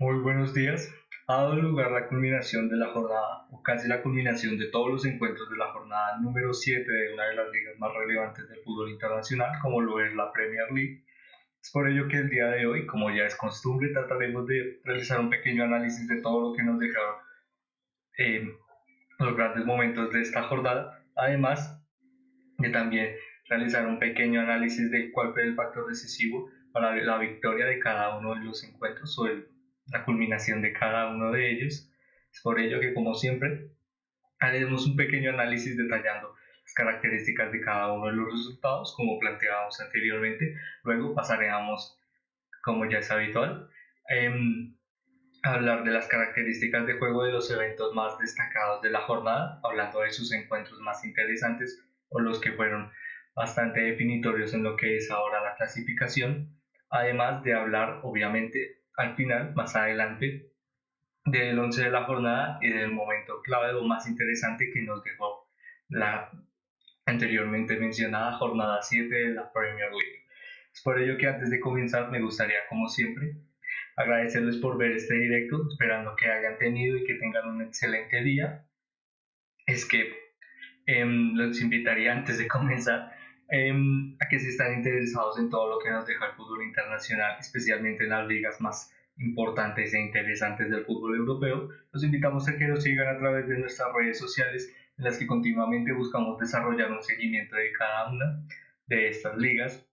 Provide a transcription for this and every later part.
Muy buenos días. Ha dado lugar la culminación de la jornada, o casi la culminación de todos los encuentros de la jornada número 7 de una de las ligas más relevantes del fútbol internacional, como lo es la Premier League. Es por ello que el día de hoy, como ya es costumbre, trataremos de realizar un pequeño análisis de todo lo que nos dejaron eh, los grandes momentos de esta jornada, además de también realizar un pequeño análisis de cuál fue el factor decisivo para la victoria de cada uno de los encuentros o la culminación de cada uno de ellos. Es por ello que, como siempre, haremos un pequeño análisis detallando las características de cada uno de los resultados, como planteábamos anteriormente. Luego pasaremos, como ya es habitual, a hablar de las características de juego de los eventos más destacados de la jornada, hablando de sus encuentros más interesantes o los que fueron bastante definitorios en lo que es ahora la clasificación, además de hablar, obviamente, al final, más adelante, del 11 de la jornada y del momento clave o más interesante que nos dejó la anteriormente mencionada jornada 7 de la Premier League. Es por ello que antes de comenzar me gustaría, como siempre, agradecerles por ver este directo, esperando que hayan tenido y que tengan un excelente día. Es que los invitaría antes de comenzar a que si están interesados en todo lo que nos deja el fútbol internacional, especialmente en las ligas más importantes e interesantes del fútbol europeo, los invitamos a que nos sigan a través de nuestras redes sociales en las que continuamente buscamos desarrollar un seguimiento de cada una de estas ligas,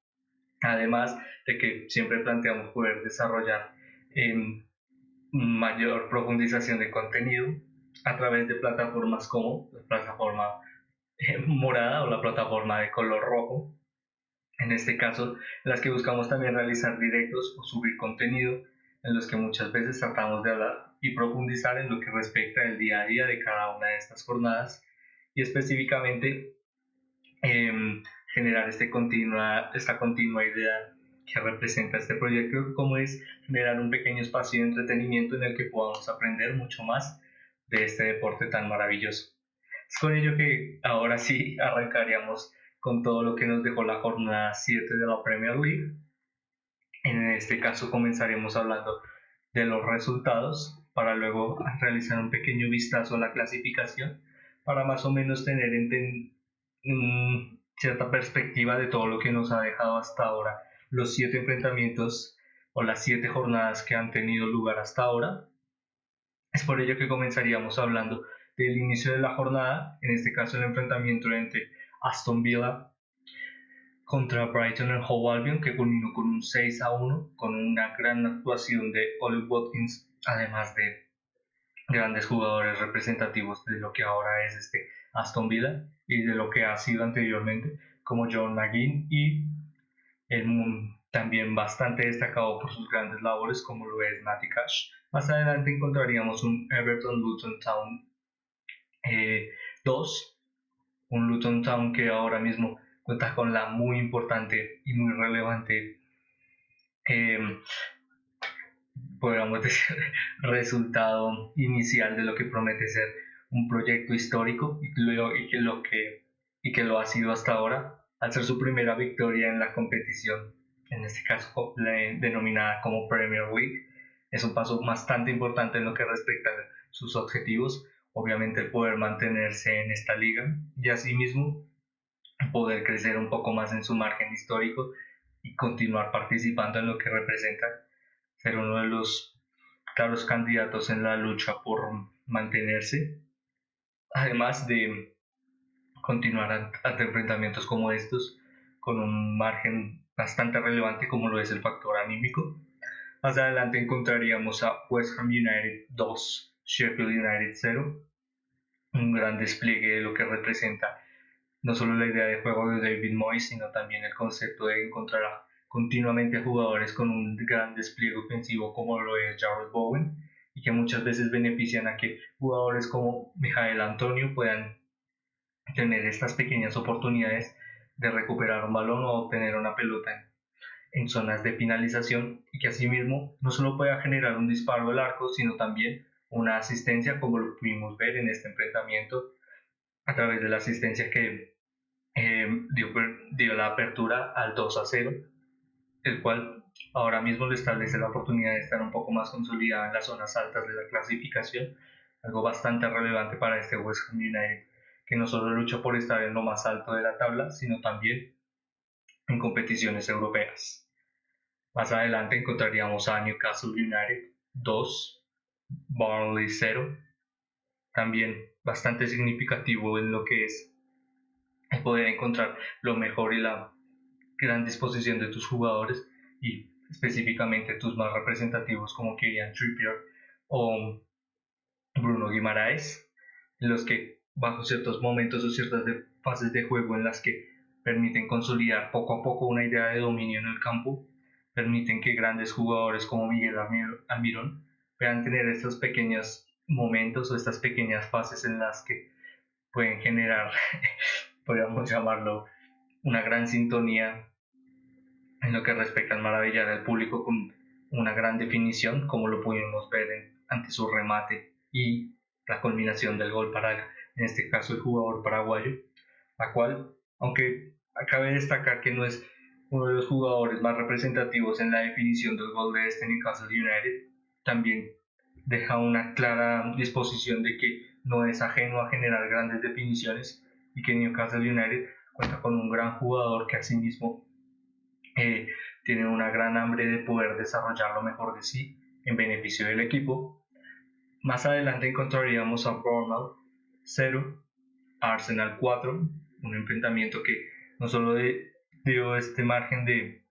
además de que siempre planteamos poder desarrollar mayor profundización de contenido a través de plataformas como la plataforma morada o la plataforma de color rojo. En este caso, en las que buscamos también realizar directos o subir contenido en los que muchas veces tratamos de hablar y profundizar en lo que respecta al día a día de cada una de estas jornadas y específicamente eh, generar esta continua idea que representa este proyecto, como es generar un pequeño espacio de entretenimiento en el que podamos aprender mucho más de este deporte tan maravilloso. Es con ello que ahora sí arrancaríamos con todo lo que nos dejó la jornada 7 de la Premier League. En este caso comenzaremos hablando de los resultados para luego realizar un pequeño vistazo a la clasificación para más o menos tener cierta perspectiva de todo lo que nos ha dejado hasta ahora los 7 enfrentamientos o las 7 jornadas que han tenido lugar hasta ahora. Es por ello que comenzaríamos hablando del inicio de la jornada, en este caso el enfrentamiento entre Aston Villa contra Brighton and Hove Albion, que culminó con un 6-1, con una gran actuación de Ollie Watkins, además de grandes jugadores representativos de lo que ahora es este Aston Villa y de lo que ha sido anteriormente, como John McGinn y también bastante destacado por sus grandes labores como lo es Matty Cash. Más adelante encontraríamos un Everton Luton Town 2, un Luton Town que ahora mismo cuenta con la muy importante y muy relevante, eh, podríamos decir, resultado inicial de lo que promete ser un proyecto histórico y que lo ha sido hasta ahora, al ser su primera victoria en la competición, en este caso denominada como Premier League. Es un paso bastante importante en lo que respecta a sus objetivos, obviamente el poder mantenerse en esta liga y asimismo poder crecer un poco más en su margen histórico y continuar participando en lo que representa ser uno de los claros candidatos en la lucha por mantenerse, además de continuar ante enfrentamientos como estos con un margen bastante relevante como lo es el factor anímico. Más adelante encontraríamos a West Ham United 2, Sheffield United 0, un gran despliegue de lo que representa no solo la idea de juego de David Moyes, sino también el concepto de encontrar continuamente jugadores con un gran despliegue ofensivo como lo es Jarrod Bowen y que muchas veces benefician a que jugadores como Mijael Antonio puedan tener estas pequeñas oportunidades de recuperar un balón o obtener una pelota en zonas de finalización y que asimismo no solo pueda generar un disparo al arco, sino también una asistencia como lo pudimos ver en este enfrentamiento a través de la asistencia que dio la apertura al 2-0 el cual ahora mismo le establece la oportunidad de estar un poco más consolidada en las zonas altas de la clasificación, algo bastante relevante para este West Ham United, que no solo lucha por estar en lo más alto de la tabla, sino también en competiciones europeas. Más adelante encontraríamos a Newcastle United 2, Burnley 0, también bastante significativo en lo que es poder encontrar lo mejor y la gran disposición de tus jugadores y específicamente tus más representativos como Kieran Trippier o Bruno Guimaraes, en los que bajo ciertos momentos o ciertas fases de juego en las que permiten consolidar poco a poco una idea de dominio en el campo, permiten que grandes jugadores como Miguel Almirón puedan tener estos pequeños momentos o estas pequeñas fases en las que pueden generar, podríamos llamarlo, una gran sintonía en lo que respecta al maravillar al público con una gran definición, como lo pudimos ver ante su remate y la culminación del gol para, en este caso, el jugador paraguayo, la cual, aunque acabe destacar que no es uno de los jugadores más representativos en la definición del gol de este Newcastle United, también deja una clara disposición de que no es ajeno a generar grandes definiciones y que Newcastle United cuenta con un gran jugador que asimismo tiene una gran hambre de poder desarrollar lo mejor de sí en beneficio del equipo. Más adelante encontraríamos a Bournemouth 0, Arsenal 4, un enfrentamiento que no solo dio este margen de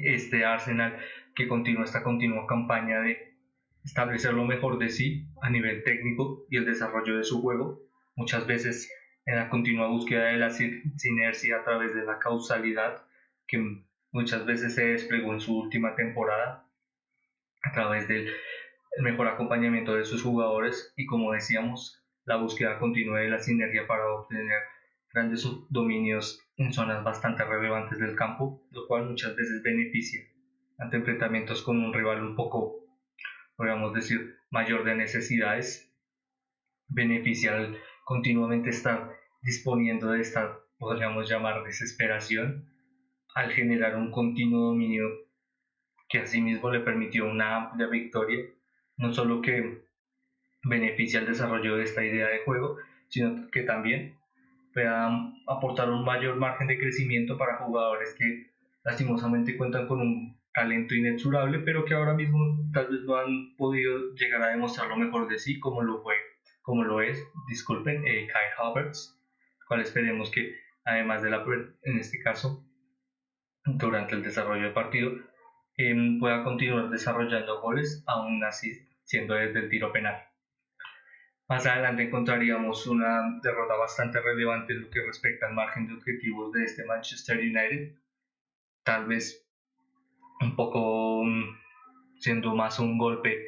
este Arsenal que continúa esta continua campaña de establecer lo mejor de sí a nivel técnico y el desarrollo de su juego, muchas veces en la continua búsqueda de la sinergia a través de la causalidad que muchas veces se desplegó en su última temporada a través del mejor acompañamiento de sus jugadores y, como decíamos, la búsqueda continua de la sinergia para obtener grandes dominios en zonas bastante relevantes del campo, lo cual muchas veces beneficia ante enfrentamientos con un rival un poco, podríamos decir, mayor de necesidades, beneficia al continuamente estar disponiendo de esta, podríamos llamar, desesperación, al generar un continuo dominio que asimismo le permitió una amplia victoria, no solo que beneficia el desarrollo de esta idea de juego, sino que también pueda aportar un mayor margen de crecimiento para jugadores que lastimosamente cuentan con un talento inexorable, pero que ahora mismo tal vez no han podido llegar a demostrar lo mejor de sí, como lo es, disculpen, Kai Havertz, cual esperemos que además de en este caso, durante el desarrollo del partido, pueda continuar desarrollando goles, aún así siendo desde el tiro penal. Más adelante encontraríamos una derrota bastante relevante en lo que respecta al margen de objetivos de este Manchester United, tal vez un poco siendo más un golpe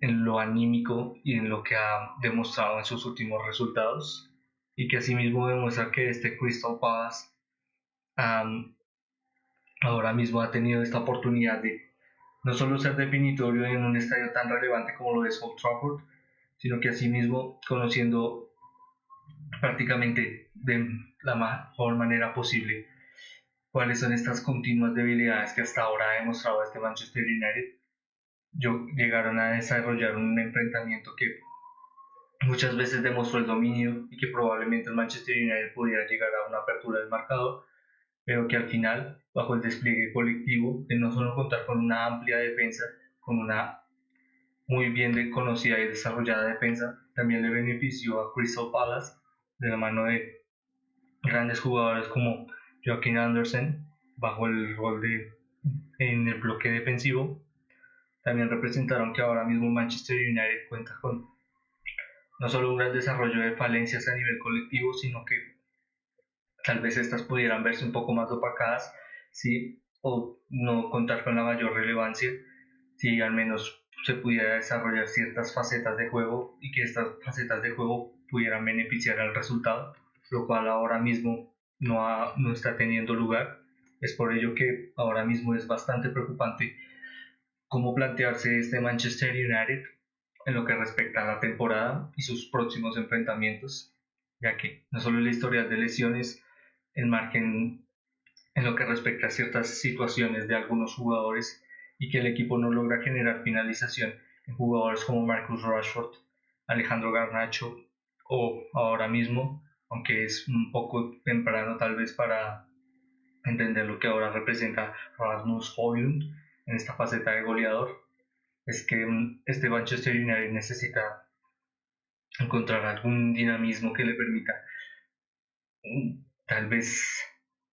en lo anímico y en lo que ha demostrado en sus últimos resultados, y que asimismo demuestra que este Crystal Palace ahora mismo ha tenido esta oportunidad de no solo ser definitorio en un estadio tan relevante como lo es Old Trafford, sino que asimismo, conociendo prácticamente de la mejor manera posible cuáles son estas continuas debilidades que hasta ahora ha demostrado este Manchester United, llegaron a desarrollar un enfrentamiento que muchas veces demostró el dominio y que probablemente el Manchester United pudiera llegar a una apertura del marcador, pero que al final, bajo el despliegue colectivo de no solo contar con una amplia defensa, con una muy bien conocida y desarrollada defensa, también le benefició a Crystal Palace de la mano de grandes jugadores como Joaquin Anderson bajo el rol en el bloque defensivo. También representaron que ahora mismo Manchester United cuenta con no solo un gran desarrollo de falencias a nivel colectivo, sino que tal vez estas pudieran verse un poco más opacadas, ¿sí? O no contar con la mayor relevancia, si al menos se pudiera desarrollar ciertas facetas de juego y que estas facetas de juego pudieran beneficiar al resultado, lo cual ahora mismo no está teniendo lugar. Es por ello que ahora mismo es bastante preocupante cómo plantearse este Manchester United en lo que respecta a la temporada y sus próximos enfrentamientos, ya que no solo el historial de lesiones, el margen en lo que respecta a ciertas situaciones de algunos jugadores y que el equipo no logra generar finalización en jugadores como Marcus Rashford, Alejandro Garnacho o ahora mismo, aunque es un poco temprano tal vez para entender lo que ahora representa Rasmus Højlund en esta faceta de goleador, es que este Manchester United necesita encontrar algún dinamismo que le permita tal vez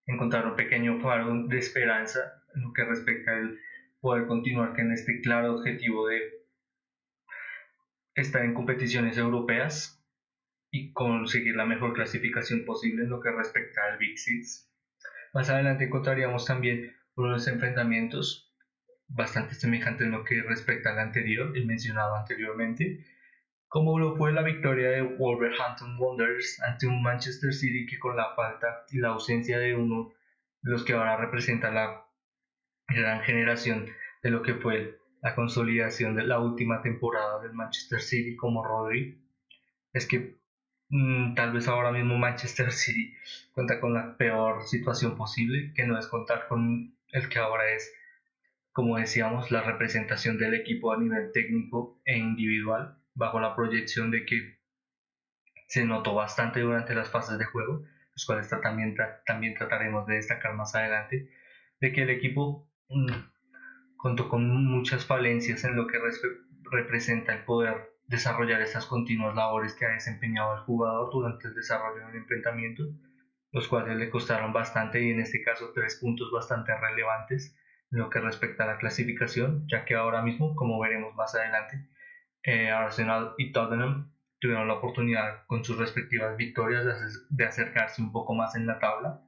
encontrar un pequeño faro de esperanza en lo que respecta al poder continuar con este claro objetivo de estar en competiciones europeas y conseguir la mejor clasificación posible en lo que respecta al Big Six. Más adelante encontraríamos también unos enfrentamientos bastante semejantes en lo que respecta al anterior, el mencionado anteriormente, como lo fue la victoria de Wolverhampton Wanderers ante un Manchester City que con la falta y la ausencia de uno de los que ahora representa la gran generación de lo que fue la consolidación de la última temporada del Manchester City como Rodri, es que tal vez ahora mismo Manchester City cuenta con la peor situación posible, que no es contar con el que ahora es, como decíamos, la representación del equipo a nivel técnico e individual, bajo la proyección de que se notó bastante durante las fases de juego, los cuales también trataremos de destacar más adelante, de que el equipo contó con muchas falencias en lo que representa el poder desarrollar estas continuas labores que ha desempeñado el jugador durante el desarrollo del enfrentamiento, los cuales le costaron bastante y en este caso 3 puntos bastante relevantes en lo que respecta a la clasificación, ya que ahora mismo, como veremos más adelante, Arsenal y Tottenham tuvieron la oportunidad con sus respectivas victorias de acercarse un poco más en la tabla,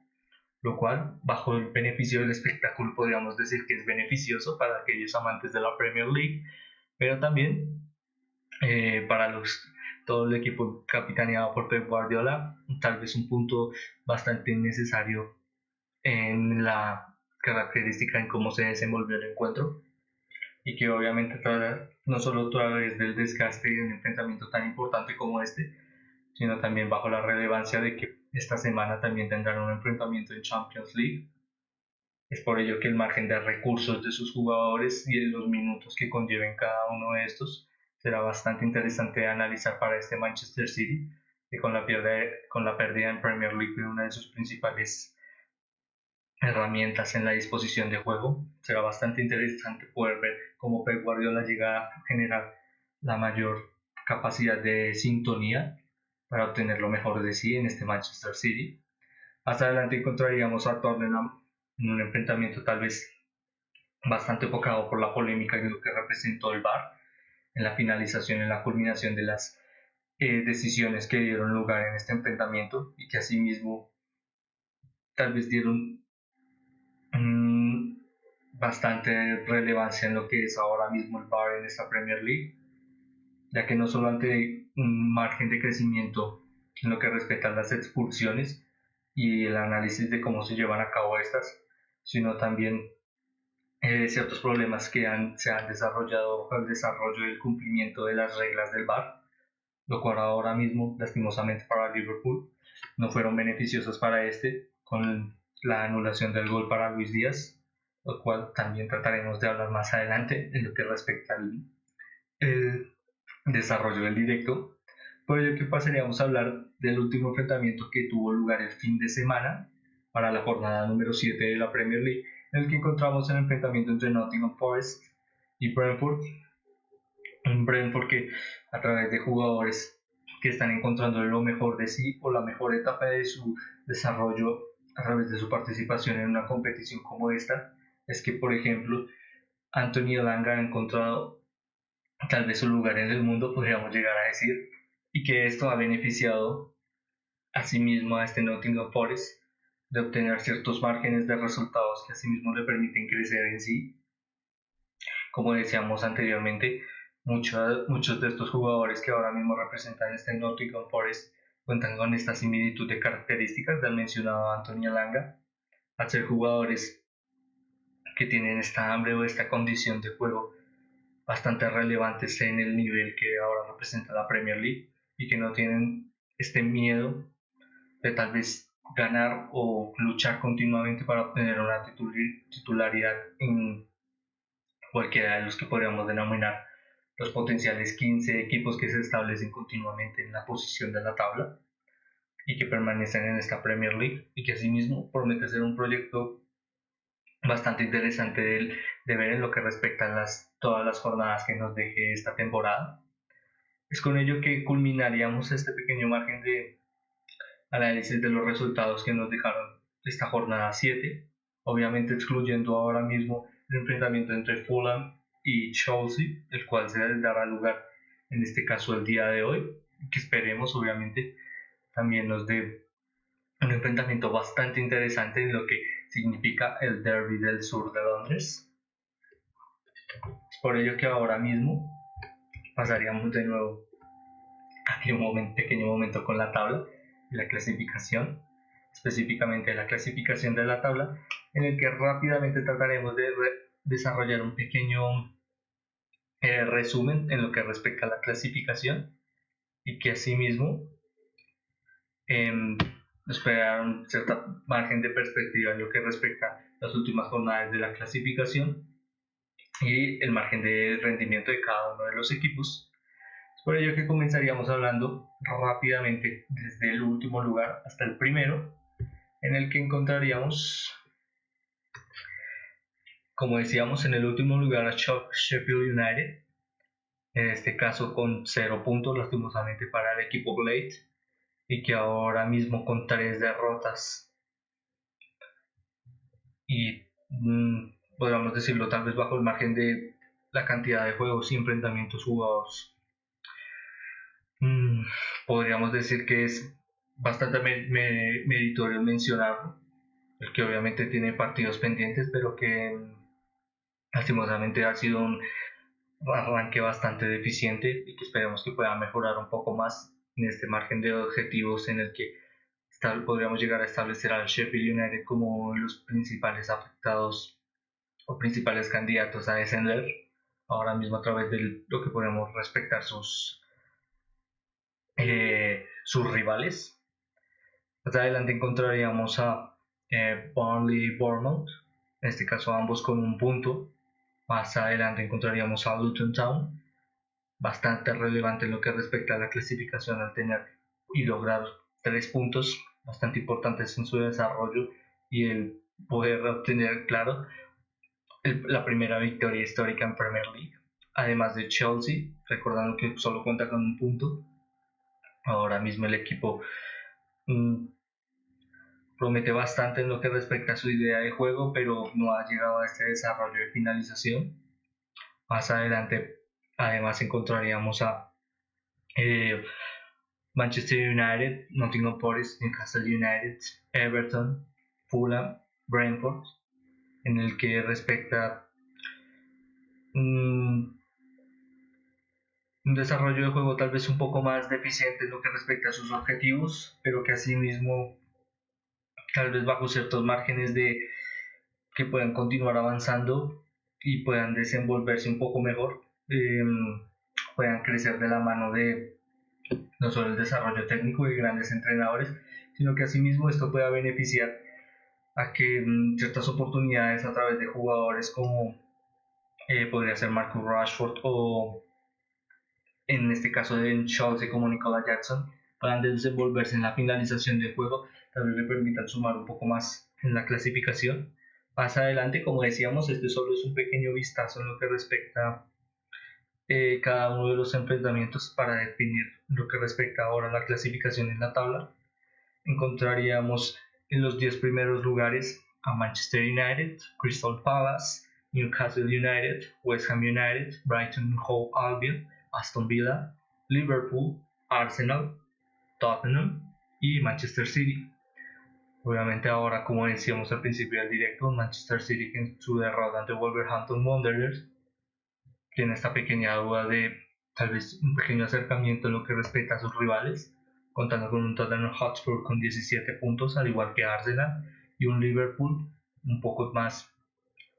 lo cual, bajo el beneficio del espectáculo, podríamos decir que es beneficioso para aquellos amantes de la Premier League, pero también para todo el equipo capitaneado por Pep Guardiola, tal vez un punto bastante innecesario en la característica en cómo se desenvolvió el encuentro y que obviamente no solo a través del desgaste de un enfrentamiento tan importante como este, sino también bajo la relevancia de que esta semana también tendrán un enfrentamiento en Champions League. Es por ello que el margen de recursos de sus jugadores y de los minutos que conlleven cada uno de estos será bastante interesante de analizar para este Manchester City, que con la pérdida en Premier League de una de sus principales herramientas en la disposición de juego, será bastante interesante poder ver cómo Pep Guardiola llega a generar la mayor capacidad de sintonía para obtener lo mejor de sí en este Manchester City. Más adelante encontraríamos a Tottenham en un enfrentamiento tal vez bastante enfocado por la polémica de lo que representó el VAR en la finalización, en la culminación de las decisiones que dieron lugar en este enfrentamiento y que asimismo tal vez dieron bastante relevancia en lo que es ahora mismo el VAR en esta Premier League, ya que no solo ante un margen de crecimiento en lo que respecta a las expulsiones y el análisis de cómo se llevan a cabo estas, sino también ciertos problemas que se han desarrollado al desarrollo y el cumplimiento de las reglas del VAR, lo cual ahora mismo, lastimosamente para Liverpool, no fueron beneficiosos para este, con la anulación del gol para Luis Díaz, lo cual también trataremos de hablar más adelante en lo que respecta al desarrollo del directo. Por ello que pasaríamos a hablar del último enfrentamiento que tuvo lugar el fin de semana para la jornada número 7 de la Premier League, en el que encontramos el enfrentamiento entre Nottingham Forest y Brentford. Un Brentford que a través de jugadores que están encontrando lo mejor de sí o la mejor etapa de su desarrollo a través de su participación en una competición como esta, es que por ejemplo Anthony Elanga ha encontrado tal vez su lugar en el mundo, podríamos llegar a decir, y que esto ha beneficiado asimismo a este Nottingham Forest de obtener ciertos márgenes de resultados que asimismo le permiten crecer en sí. Como decíamos anteriormente, muchos de estos jugadores que ahora mismo representan este Nottingham Forest cuentan con esta similitud de características del mencionado Antonio Langa, al ser jugadores que tienen esta hambre o esta condición de juego bastante relevantes en el nivel que ahora representa la Premier League y que no tienen este miedo de tal vez ganar o luchar continuamente para obtener una titularidad en cualquiera de los que podríamos denominar los potenciales 15 equipos que se establecen continuamente en la posición de la tabla y que permanecen en esta Premier League, y que asimismo promete ser un proyecto bastante interesante de ver en lo que respecta a todas las jornadas que nos deje esta temporada. Es con ello que culminaríamos este pequeño margen de análisis de los resultados que nos dejaron esta jornada 7, obviamente excluyendo ahora mismo el enfrentamiento entre Fulham y Chelsea, el cual se dará lugar en este caso el día de hoy, que esperemos obviamente también nos dé un enfrentamiento bastante interesante en lo que significa el Derby del sur de Londres. Es por ello que ahora mismo pasaríamos de nuevo a un pequeño momento con la tabla y la clasificación, específicamente la clasificación de la tabla, en el que rápidamente trataremos de desarrollar un pequeño resumen en lo que respecta a la clasificación, y que asimismo nos puede dar un cierto margen de perspectiva en lo que respecta a las últimas jornadas de la clasificación y el margen de rendimiento de cada uno de los equipos. Es por ello que comenzaríamos hablando rápidamente desde el último lugar hasta el primero, en el que encontraríamos, como decíamos, en el último lugar a Sheffield United, en este caso con 0 puntos lastimosamente para el equipo Blade, y que ahora mismo con 3 derrotas y podríamos decirlo tal vez bajo el margen de la cantidad de juegos y enfrentamientos jugados, podríamos decir que es bastante meritorio mencionarlo, el que obviamente tiene partidos pendientes, pero que lastimosamente ha sido un arranque bastante deficiente y que esperemos que pueda mejorar un poco más en este margen de objetivos en el que podríamos llegar a establecer al Sheffield United como uno de los principales afectados o principales candidatos a descender ahora mismo a través de lo que podemos respectar sus rivales. Más adelante encontraríamos a Burnley y Bournemouth, en este caso ambos con un punto. Más adelante encontraríamos a Luton Town, bastante relevante en lo que respecta a la clasificación al tener y lograr 3 puntos bastante importantes en su desarrollo y el poder obtener, claro, la primera victoria histórica en Premier League. Además de Chelsea, recordando que solo cuenta con un punto. Ahora mismo el equipo promete bastante en lo que respecta a su idea de juego, pero no ha llegado a este desarrollo de finalización. Más adelante, además, encontraríamos a Manchester United, Nottingham Forest, Newcastle United, Everton, Fulham, Brentford, en el que respecta un desarrollo de juego tal vez un poco más deficiente en lo que respecta a sus objetivos, pero que asimismo tal vez bajo ciertos márgenes de que puedan continuar avanzando y puedan desenvolverse un poco mejor, puedan crecer de la mano de no solo el desarrollo técnico de grandes entrenadores, sino que asimismo esto pueda beneficiar a que ciertas oportunidades a través de jugadores como podría ser Marcus Rashford o en este caso de Chelsea como Nicolas Jackson puedan desenvolverse en la finalización del juego, tal vez le permitan sumar un poco más en la clasificación. Más adelante, como decíamos, este solo es un pequeño vistazo en lo que respecta a cada uno de los enfrentamientos para definir lo que respecta ahora a la clasificación en la tabla. Encontraríamos en los 10 primeros lugares a Manchester United, Crystal Palace, Newcastle United, West Ham United, Brighton Hove Albion, Aston Villa, Liverpool, Arsenal, Tottenham y Manchester City. Obviamente ahora, como decíamos al principio del directo, Manchester City en su derrota ante Wolverhampton Wanderers tiene esta pequeña duda de tal vez un pequeño acercamiento en lo que respecta a sus rivales, contando con un Tottenham Hotspur con 17 puntos, al igual que Arsenal, y un Liverpool un poco más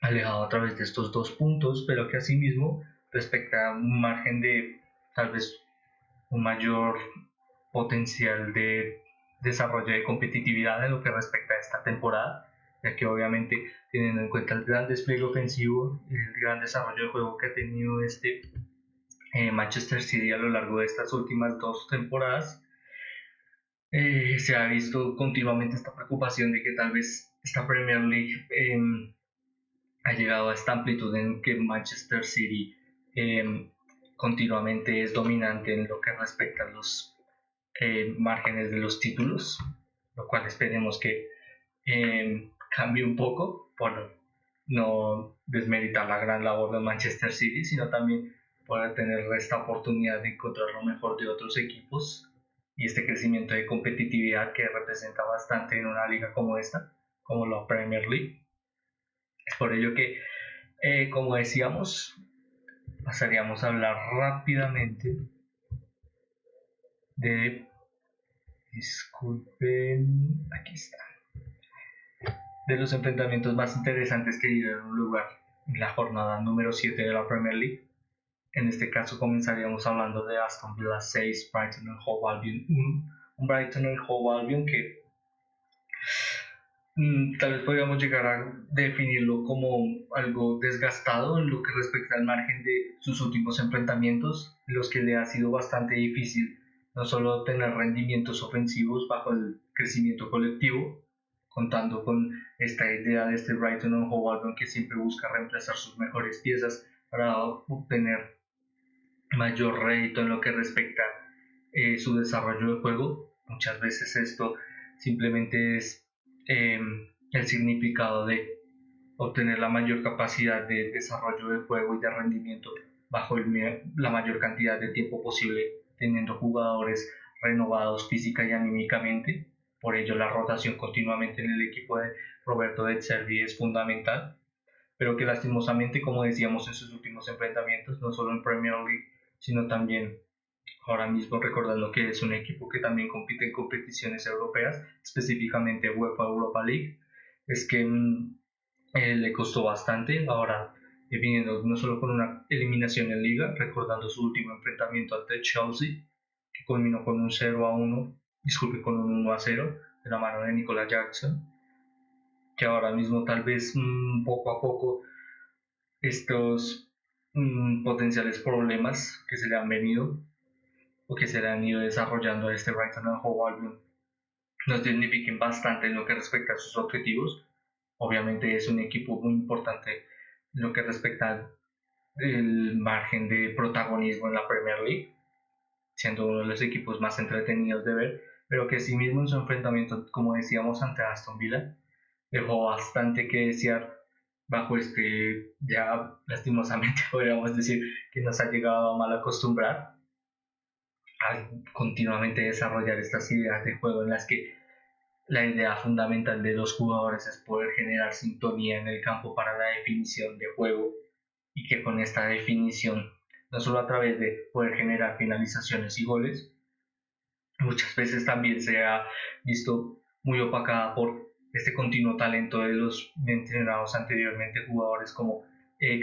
alejado a través de estos 2 puntos, pero que asimismo respecta a un margen de tal vez un mayor potencial de desarrollo de competitividad en lo que respecta a esta temporada, ya que obviamente teniendo en cuenta el gran despliegue ofensivo y el gran desarrollo de juego que ha tenido Manchester City a lo largo de estas últimas 2 temporadas, se ha visto continuamente esta preocupación de que tal vez esta Premier League ha llegado a esta amplitud en que Manchester City continuamente es dominante en lo que respecta a los márgenes de los títulos, lo cual esperemos que cambie un poco por no desmeritar la gran labor de Manchester City, sino también poder tener esta oportunidad de encontrar lo mejor de otros equipos y este crecimiento de competitividad que representa bastante en una liga como esta, como la Premier League. Es por ello que, como decíamos, pasaríamos a hablar rápidamente de, disculpen, aquí está, de los enfrentamientos más interesantes que dieron lugar en la jornada número 7 de la Premier League. En este caso comenzaríamos hablando de Aston Villa 6, Brighton and Hove Albion 1. Un Brighton and Hove Albion que tal vez podríamos llegar a definirlo como algo desgastado en lo que respecta al margen de sus últimos enfrentamientos, en los que le ha sido bastante difícil no solo tener rendimientos ofensivos bajo el crecimiento colectivo, contando con esta idea de este Brighton and Hove Albion que siempre busca reemplazar sus mejores piezas para obtener mayor rédito en lo que respecta su desarrollo de juego. Muchas veces esto simplemente es el significado de obtener la mayor capacidad de desarrollo de juego y de rendimiento bajo la mayor cantidad de tiempo posible, teniendo jugadores renovados física y anímicamente. Por ello la rotación continuamente en el equipo de Roberto De Zerbi es fundamental, pero que lastimosamente, como decíamos en sus últimos enfrentamientos, no solo en Premier League, sino también ahora mismo recordando que es un equipo que también compite en competiciones europeas, específicamente UEFA Europa League, es que le costó bastante. Ahora viniendo no solo con una eliminación en Liga, recordando su último enfrentamiento ante Chelsea, que culminó con un 0-1, con un 1-0 de la mano de Nicolas Jackson, que ahora mismo tal vez poco a poco estos potenciales problemas que se le han venido o que se le han ido desarrollando a este Brighton and Hove Albion nos dignifiquen bastante en lo que respecta a sus objetivos. Obviamente es un equipo muy importante en lo que respecta al margen de protagonismo en la Premier League, siendo uno de los equipos más entretenidos de ver, pero que sí mismo en su enfrentamiento, como decíamos, ante Aston Villa, dejó bastante que desear bajo ya lastimosamente podríamos decir que nos ha llegado a mal acostumbrar a continuamente desarrollar estas ideas de juego en las que la idea fundamental de los jugadores es poder generar sintonía en el campo para la definición de juego, y que con esta definición, no solo a través de poder generar finalizaciones y goles, muchas veces también se ha visto muy opacada por este continuo talento de los mencionados anteriormente jugadores como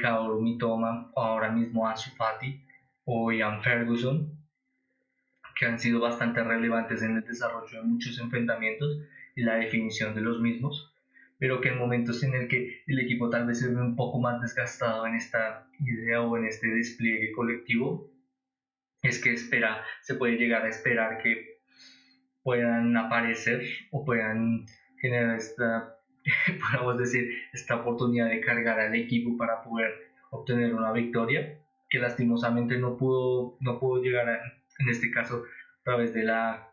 Kaoru Mitoma o ahora mismo Ansu Fati o Ian Ferguson, que han sido bastante relevantes en el desarrollo de muchos enfrentamientos y la definición de los mismos, pero que en momentos en el que el equipo tal vez se ve un poco más desgastado en esta idea o en este despliegue colectivo, es que se puede llegar a esperar que puedan aparecer o puedan generar podemos decir, esta oportunidad de cargar al equipo para poder obtener una victoria, que lastimosamente no pudo llegar en este caso a través de la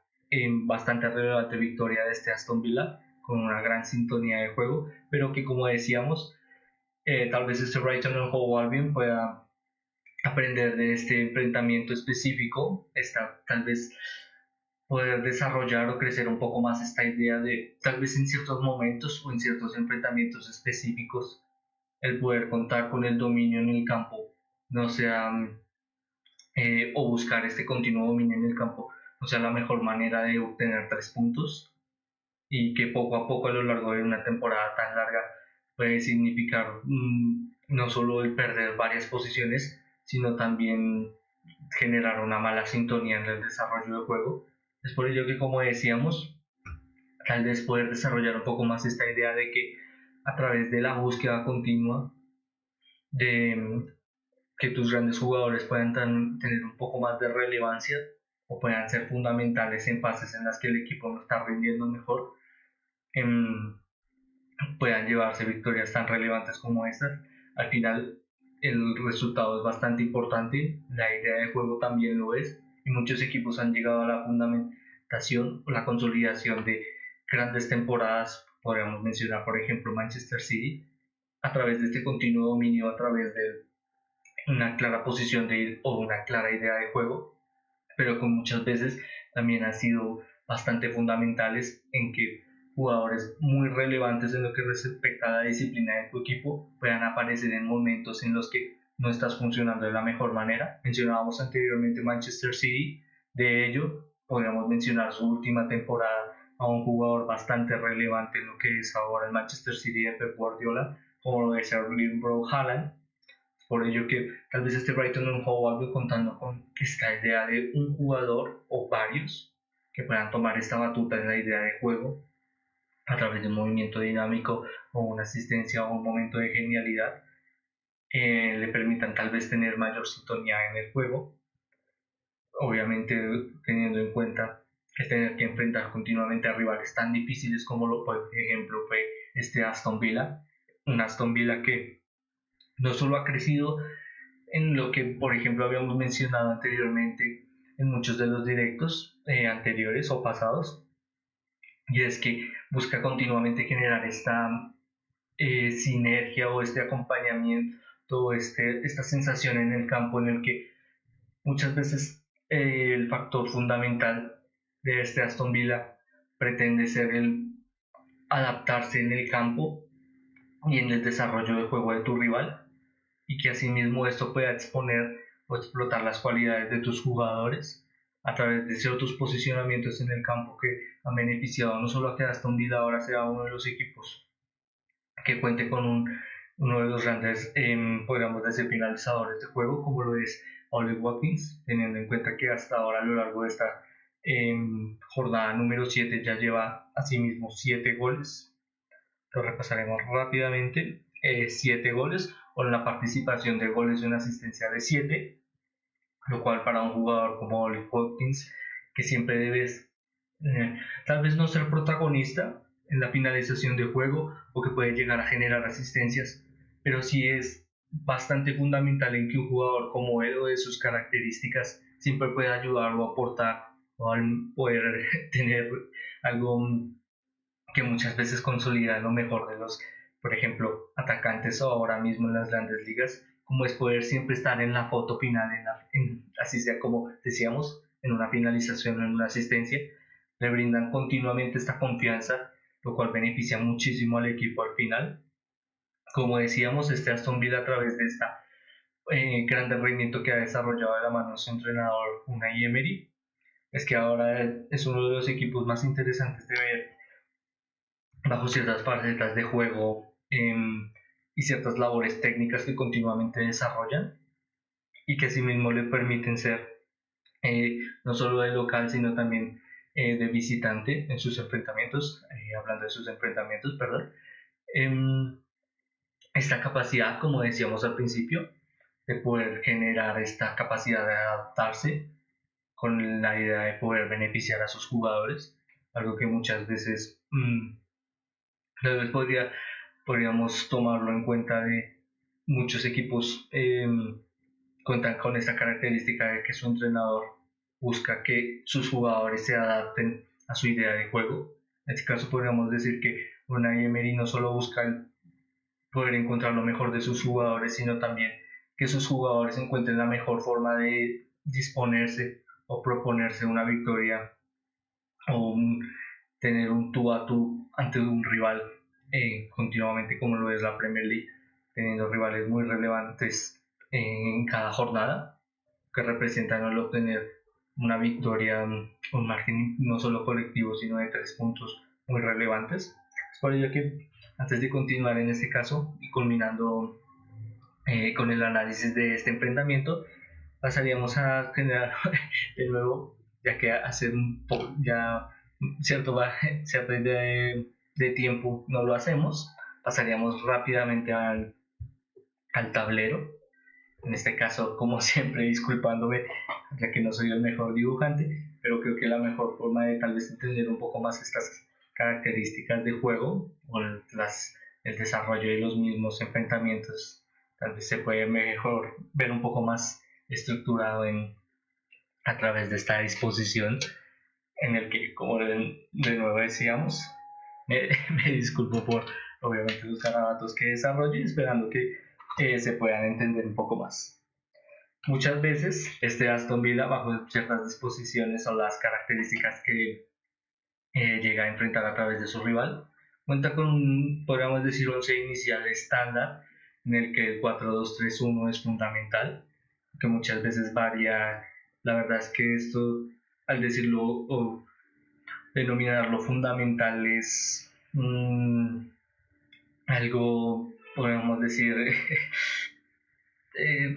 bastante relevante victoria de este Aston Villa, con una gran sintonía de juego, pero que como decíamos, tal vez este Brighton and Hove Albion pueda aprender de este enfrentamiento específico, tal vez poder desarrollar o crecer un poco más esta idea de tal vez en ciertos momentos o en ciertos enfrentamientos específicos el poder contar con el dominio en el campo no sea o buscar este continuo dominio en el campo no sea la mejor manera de obtener 3 puntos, y que poco a poco a lo largo de una temporada tan larga puede significar no solo el perder varias posiciones, sino también generar una mala sintonía en el desarrollo del juego. Es por ello que, como decíamos, tal vez poder desarrollar un poco más esta idea de que a través de la búsqueda continua de que tus grandes jugadores puedan tener un poco más de relevancia o puedan ser fundamentales en fases en las que el equipo no está rindiendo mejor, em, puedan llevarse victorias tan relevantes como estas. Al final el resultado es bastante importante, la idea de juego también lo es, y muchos equipos han llegado a la fundamentación o la consolidación de grandes temporadas. Podríamos mencionar, por ejemplo, Manchester City, a través de este continuo dominio, a través de una clara posición o una clara idea de juego, pero con muchas veces también han sido bastante fundamentales en que jugadores muy relevantes en lo que respecta a la disciplina de tu equipo puedan aparecer en momentos en los que no estás funcionando de la mejor manera. Mencionábamos anteriormente Manchester City, de ello podríamos mencionar su última temporada a un jugador bastante relevante en lo que es ahora el Manchester City de Pep Guardiola, como lo es Erling Haaland. Por ello que tal vez este Brighton and Hove Albion, contando con esta idea de un jugador o varios que puedan tomar esta batuta en la idea de juego a través de un movimiento dinámico o una asistencia o un momento de genialidad, le permitan tal vez tener mayor sintonía en el juego, obviamente teniendo en cuenta el tener que enfrentar continuamente a rivales tan difíciles como lo, por ejemplo, fue este Aston Villa, un Aston Villa que no solo ha crecido en lo que, por ejemplo, habíamos mencionado anteriormente en muchos de los directos anteriores o pasados, y es que busca continuamente generar esta sinergia o este acompañamiento, esta sensación en el campo en el que muchas veces el factor fundamental de este Aston Villa pretende ser el adaptarse en el campo y en el desarrollo del juego de tu rival, y que asimismo esto pueda exponer o explotar las cualidades de tus jugadores a través de ciertos posicionamientos en el campo que han beneficiado no solo a que Aston Villa ahora sea uno de los equipos que cuente con uno de los grandes, podríamos decir, finalizadores de juego, como lo es Ollie Watkins, teniendo en cuenta que hasta ahora a lo largo de esta jornada número 7 ya lleva asimismo 7 goles. Lo repasaremos rápidamente. 7 goles o la participación de goles y una asistencia de 7, lo cual para un jugador como Ollie Watkins, que siempre debes tal vez no ser protagonista en la finalización de juego o que puede llegar a generar asistencias, pero sí es bastante fundamental en que un jugador como él o de sus características siempre pueda ayudar o aportar o poder tener algo que muchas veces consolida lo mejor de los, por ejemplo, atacantes o ahora mismo en las grandes ligas, como es poder siempre estar en la foto final, así sea como decíamos, en una finalización o en una asistencia, le brindan continuamente esta confianza, lo cual beneficia muchísimo al equipo al final. Como decíamos, este Aston Villa a través de esta gran rendimiento que ha desarrollado de la mano de su entrenador Unai Emery, es que ahora es uno de los equipos más interesantes de ver bajo ciertas facetas de juego y ciertas labores técnicas que continuamente desarrollan y que asimismo le permiten ser no solo de local sino también de visitante en sus enfrentamientos, hablando de sus enfrentamientos, perdón. Esta capacidad, como decíamos al principio, de poder generar esta capacidad de adaptarse con la idea de poder beneficiar a sus jugadores, algo que muchas veces tal vez podríamos tomarlo en cuenta de muchos equipos cuentan con esta característica de que su entrenador busca que sus jugadores se adapten a su idea de juego. En este caso podríamos decir que Unai Emery no solo busca el poder encontrar lo mejor de sus jugadores, sino también que sus jugadores encuentren la mejor forma de disponerse o proponerse una victoria o tener un tú a tú ante un rival continuamente como lo es la Premier League, teniendo rivales muy relevantes en cada jornada que representan el obtener una victoria, un margen no solo colectivo sino de 3 puntos muy relevantes. Es por ello que antes de continuar en este caso y culminando con el análisis de este enfrentamiento, pasaríamos a generar de nuevo, ya que hacer un poco ya cierta idea de tiempo no lo hacemos, pasaríamos rápidamente al tablero. En este caso, como siempre, disculpándome, ya que no soy el mejor dibujante, pero creo que la mejor forma de tal vez entender un poco más estas características de juego o el desarrollo de los mismos enfrentamientos, tal vez se puede mejor ver un poco más estructurado a través de esta disposición en el que, como de nuevo decíamos, me, me disculpo por obviamente los garabatos que desarrollo y esperando que se puedan entender un poco más. Muchas veces este Aston Villa, bajo ciertas disposiciones o las características que llega a enfrentar a través de su rival, cuenta con un, podríamos decir, 11 inicial estándar en el que el 4-2-3-1 es fundamental, que muchas veces varía. La verdad es que esto, al decirlo o denominarlo fundamental, es algo, podemos decir,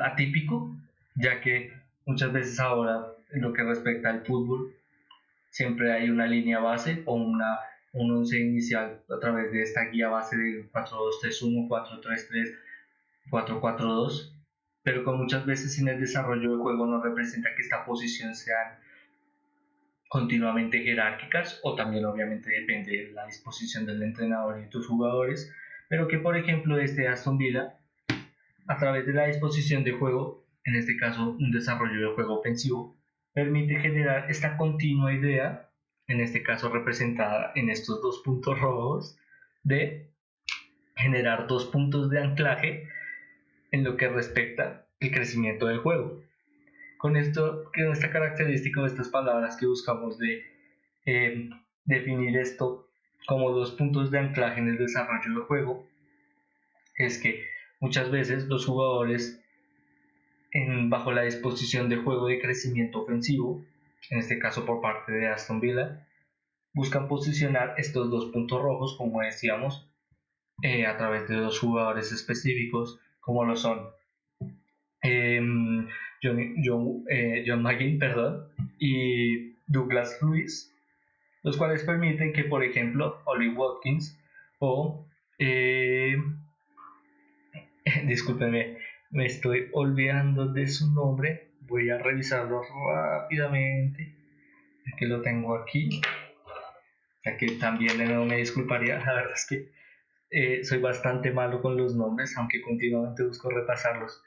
atípico, ya que muchas veces ahora, en lo que respecta al fútbol, siempre hay una línea base o un once inicial a través de esta guía base de 4-2-3-1, 4-3-3, 4-4-2, pero con muchas veces en el desarrollo del juego no representa que esta posición sean continuamente jerárquicas, o también obviamente depende de la disposición del entrenador y de tus jugadores, pero que por ejemplo este Aston Villa, a través de la disposición de juego, en este caso un desarrollo de juego ofensivo, permite generar esta continua idea, en este caso representada en estos dos puntos rojos, de generar dos puntos de anclaje en lo que respecta el crecimiento del juego. Con esta característica o estas palabras que buscamos de definir esto como dos puntos de anclaje en el desarrollo del juego, es que muchas veces los jugadores bajo la disposición de juego de crecimiento ofensivo, en este caso por parte de Aston Villa, buscan posicionar estos dos puntos rojos, como decíamos, a través de dos jugadores específicos, como lo son John McGinn, y Douglas Luiz, los cuales permiten que, por ejemplo, Ollie Watkins o discúlpenme, me estoy olvidando de su nombre. Voy a revisarlo rápidamente, ya que lo tengo aquí. Ya que también de nuevo me disculparía, la verdad es que soy bastante malo con los nombres, aunque continuamente busco repasarlos.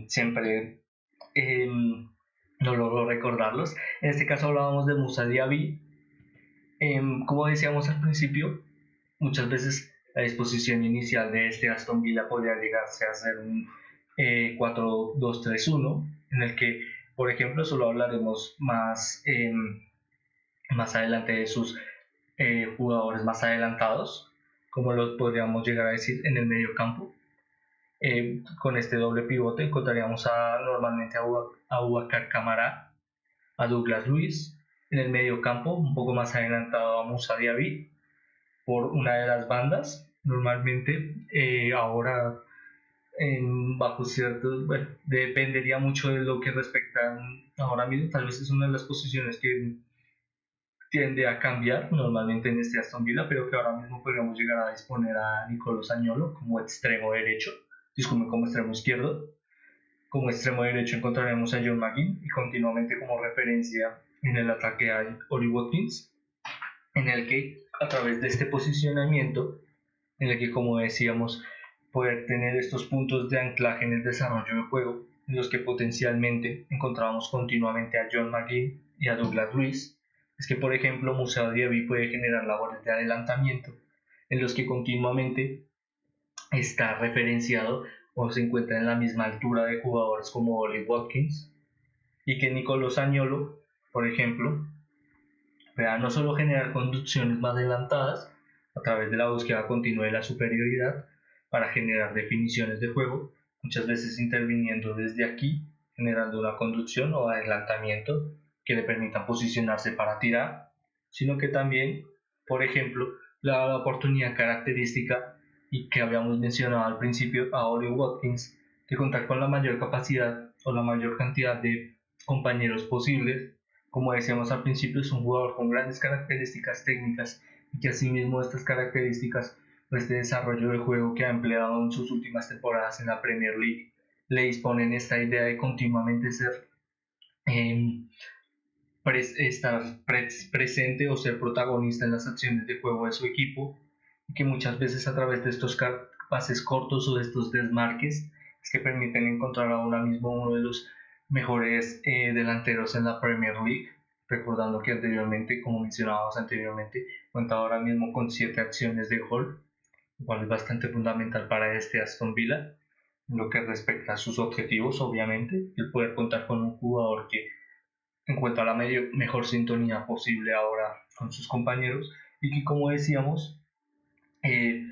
Siempre no logro recordarlos. En este caso hablábamos de Musa Diaby. Como decíamos al principio, muchas veces la disposición inicial de este Aston Villa podría llegarse a ser un 4-2-3-1, en el que, por ejemplo, solo hablaremos más adelante de sus jugadores más adelantados, como los podríamos llegar a decir en el medio campo. Con este doble pivote encontraríamos normalmente a Boubacar Kamara, a Douglas Luiz, en el medio campo, un poco más adelantado a Musa Diaby, por una de las bandas. Normalmente ahora bajo ciertos, bueno, dependería mucho de lo que respecta ahora mismo, tal vez es una de las posiciones que tiende a cambiar normalmente en este Aston Villa, pero que ahora mismo podríamos llegar a disponer a Nicolo Zaniolo como extremo derecho, disculpe, como extremo izquierdo. Como extremo derecho encontraremos a John McGinn y continuamente como referencia en el ataque a Ollie Watkins, en el que a través de este posicionamiento, en el que como decíamos, poder tener estos puntos de anclaje en el desarrollo del juego, en los que potencialmente encontramos continuamente a John McGinn y a Douglas Luiz, es que por ejemplo Musa Diaby puede generar labores de adelantamiento, en los que continuamente está referenciado o se encuentra en la misma altura de jugadores como Ollie Watkins, y que Nicolo Zaniolo, por ejemplo, pueda no solo generar conducciones más adelantadas a través de la búsqueda continua de la superioridad para generar definiciones de juego, muchas veces interviniendo desde aquí, generando una conducción o adelantamiento que le permita posicionarse para tirar, sino que también, por ejemplo, la oportunidad característica y que habíamos mencionado al principio a Ollie Watkins, de contar con la mayor capacidad o la mayor cantidad de compañeros posibles Como decíamos al principio, es un jugador con grandes características técnicas y que asimismo estas características, este desarrollo de juego que ha empleado en sus últimas temporadas en la Premier League, le disponen esta idea de continuamente ser eh, estar presente o ser protagonista en las acciones de juego de su equipo, y que muchas veces a través de estos pases cortos o de estos desmarques es que permiten encontrar ahora mismo uno de los mejores delanteros en la Premier League, recordando que anteriormente, como mencionábamos anteriormente, cuenta ahora mismo con 7 acciones de gol, lo cual es bastante fundamental para este Aston Villa, en lo que respecta a sus objetivos, obviamente, el poder contar con un jugador que encuentra la mejor sintonía posible ahora con sus compañeros y que, como decíamos, eh,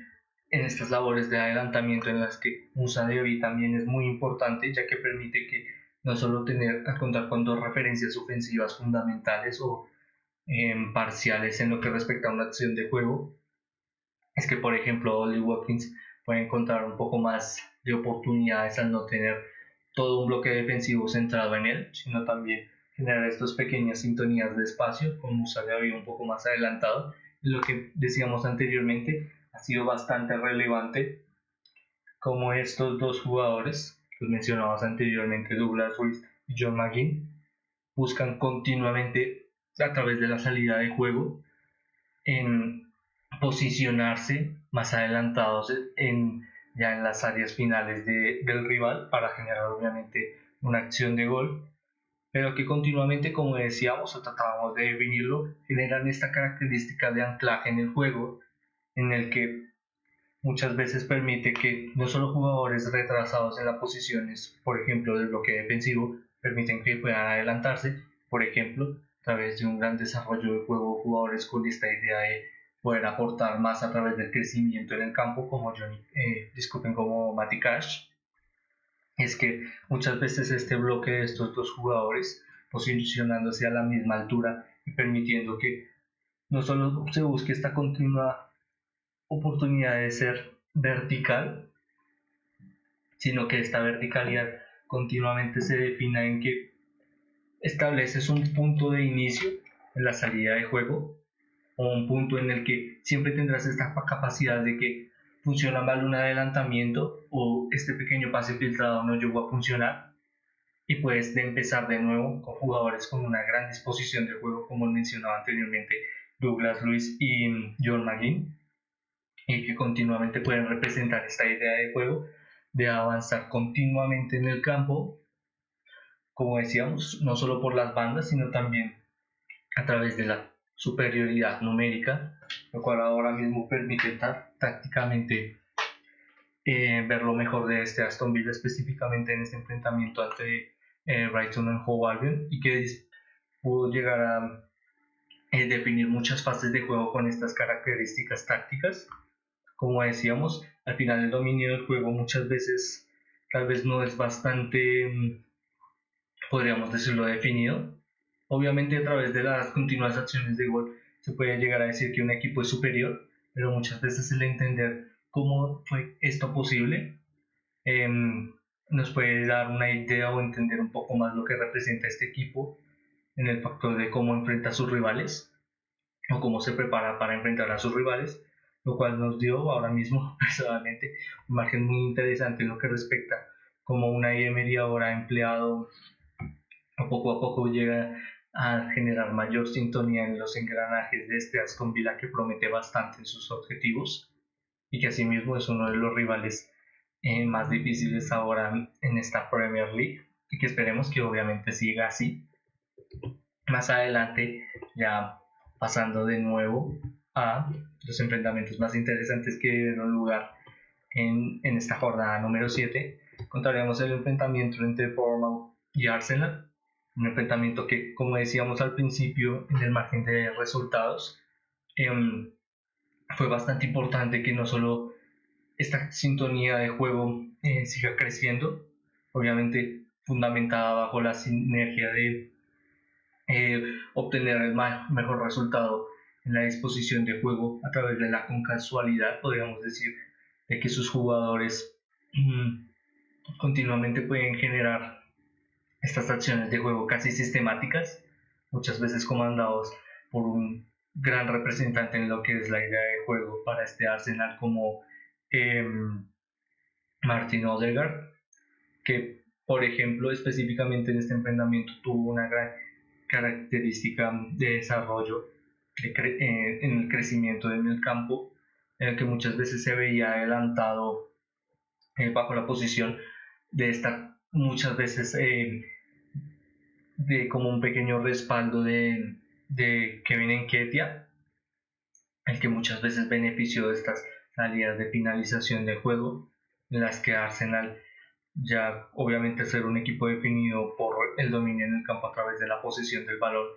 en estas labores de adelantamiento en las que Musa Diaby también es muy importante, ya que permite que no solo contar con dos referencias ofensivas fundamentales o parciales en lo que respecta a una acción de juego, es que por ejemplo Ollie Watkins puede encontrar un poco más de oportunidades al no tener todo un bloque defensivo centrado en él, sino también generar estas pequeñas sintonías de espacio con Musa Diaby un poco más adelantado. Lo que decíamos anteriormente ha sido bastante relevante como estos dos jugadores, los mencionados anteriormente, Douglas Luiz y John McGinn, buscan continuamente a través de la salida de juego en posicionarse más adelantados ya en las áreas finales del rival para generar obviamente una acción de gol, pero que continuamente, como decíamos o tratábamos de definirlo, generan esta característica de anclaje en el juego, en el que muchas veces permite que no solo jugadores retrasados en las posiciones, por ejemplo, del bloque defensivo, permiten que puedan adelantarse, por ejemplo, a través de un gran desarrollo de juego, jugadores con esta idea de poder aportar más a través del crecimiento en el campo, como como Matty Cash. Es que muchas veces este bloque de estos dos jugadores posicionándose a la misma altura y permitiendo que no solo se busque esta continua oportunidad de ser vertical, sino que esta verticalidad continuamente se defina en que estableces un punto de inicio en la salida de juego o un punto en el que siempre tendrás esta capacidad de que funciona mal un adelantamiento o este pequeño pase filtrado no llegó a funcionar y puedes empezar de nuevo con jugadores con una gran disposición de juego, como mencionaba anteriormente Douglas Luiz y John McGinn, y que continuamente pueden representar esta idea de juego de avanzar continuamente en el campo, como decíamos, no solo por las bandas, sino también a través de la superioridad numérica, lo cual ahora mismo permite tácticamente ver lo mejor de este Aston Villa, específicamente en este enfrentamiento ante Brighton and Hove Albion, y que pudo llegar a definir muchas fases de juego con estas características tácticas. Como decíamos, al final el dominio del juego muchas veces tal vez no es bastante, podríamos decirlo, definido. Obviamente a través de las continuas acciones de gol se puede llegar a decir que un equipo es superior, pero muchas veces el entender cómo fue esto posible eh, nos puede dar una idea o entender un poco más lo que representa este equipo en el factor de cómo enfrenta a sus rivales o cómo se prepara para enfrentar a sus rivales, lo cual nos dio ahora mismo personalmente un margen muy interesante en lo que respecta como una Emery ahora ha empleado poco a poco llega a generar mayor sintonía en los engranajes de este Aston Villa, que promete bastante en sus objetivos y que asimismo es uno de los rivales más difíciles ahora en esta Premier League, y que esperemos que obviamente siga así. Más adelante, ya pasando de nuevo a los enfrentamientos más interesantes que dieron lugar en esta jornada número 7, contaremos el enfrentamiento entre Bournemouth y Arsenal, un enfrentamiento que, como decíamos al principio en el margen de resultados, fue bastante importante que no solo esta sintonía de juego siga creciendo, obviamente fundamentada bajo la sinergia de obtener el mejor resultado en la disposición de juego a través de la concasualidad, podríamos decir, de que sus jugadores continuamente pueden generar estas acciones de juego casi sistemáticas, muchas veces comandados por un gran representante en lo que es la idea de juego para este Arsenal como Martin Odegaard, que por ejemplo específicamente en este enfrentamiento tuvo una gran característica de desarrollo en el crecimiento en el campo, en el que muchas veces se veía adelantado bajo la posición de estar muchas veces de como un pequeño respaldo de Kevin Nketiah, el que muchas veces benefició de estas salidas de finalización de juego, en las que Arsenal, ya obviamente ser un equipo definido por el dominio en el campo a través de la posesión del balón,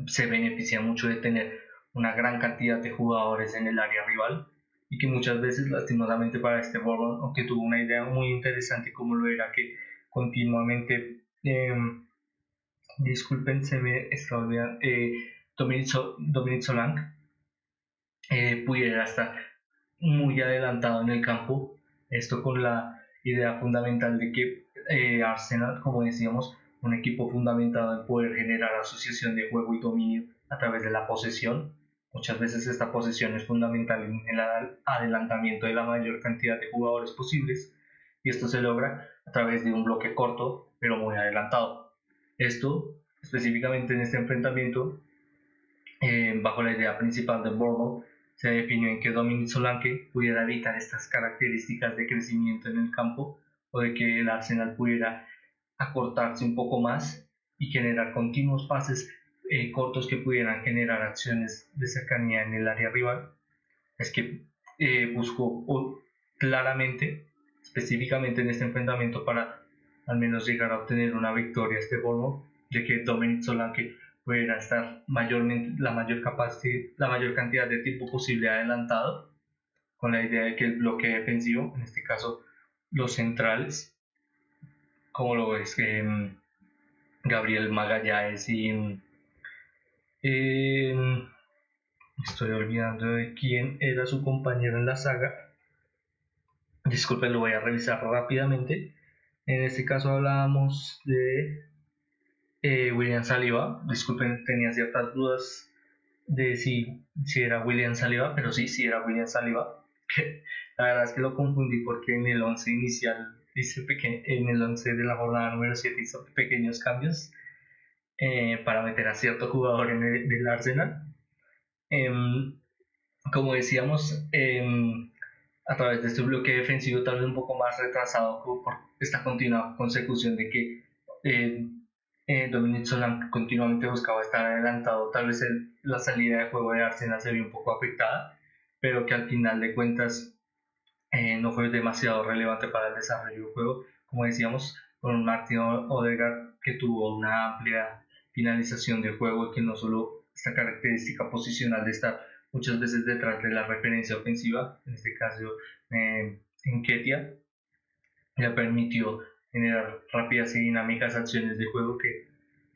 se beneficia mucho de tener una gran cantidad de jugadores en el área rival, y que muchas veces lastimosamente para este Bournemouth, aunque tuvo una idea muy interesante como lo era que continuamente disculpen, se me está olvidando, Dominic Solanke pudiera estar muy adelantado en el campo, esto con la idea fundamental de que Arsenal, como decíamos, un equipo fundamentado en poder generar asociación de juego y dominio a través de la posesión. Muchas veces esta posesión es fundamental en el adelantamiento de la mayor cantidad de jugadores posibles, y esto se logra a través de un bloque corto pero muy adelantado. Esto específicamente en este enfrentamiento, bajo la idea principal de Bournemouth, se definió en que Dominic Solanke pudiera evitar estas características de crecimiento en el campo, o de que el Arsenal pudiera acortarse un poco más y generar continuos pases cortos que pudieran generar acciones de cercanía en el área rival. Es que buscó claramente, específicamente en este enfrentamiento, para al menos llegar a obtener una victoria este Bournemouth, de que Dominic Solanke pudiera estar la mayor cantidad de tiempo posible adelantado, con la idea de que el bloque defensivo, en este caso los centrales, como lo ves, Gabriel Magallanes y estoy olvidando de quién era su compañero en la saga. Disculpen, lo voy a revisar rápidamente. En este caso hablábamos de William Saliba. Disculpen, tenía ciertas dudas de si era William Saliba, pero sí era William Saliba. La verdad es que lo confundí porque en el 11 inicial, en el 11 de la jornada número 7 hizo pequeños cambios para meter a cierto jugador en el Arsenal. Como decíamos, a través de este bloque defensivo tal vez un poco más retrasado por esta continua consecución de que Dominic Solanke continuamente buscaba estar adelantado, tal vez la salida de juego de Arsenal se vio un poco afectada, pero que al final de cuentas no fue demasiado relevante para el desarrollo del juego, como decíamos, con un Martin Odegaard que tuvo una amplia finalización del juego, que no solo esta característica posicional de estar muchas veces detrás de la referencia ofensiva, en este caso Nketiah, le permitió generar rápidas y dinámicas acciones de juego que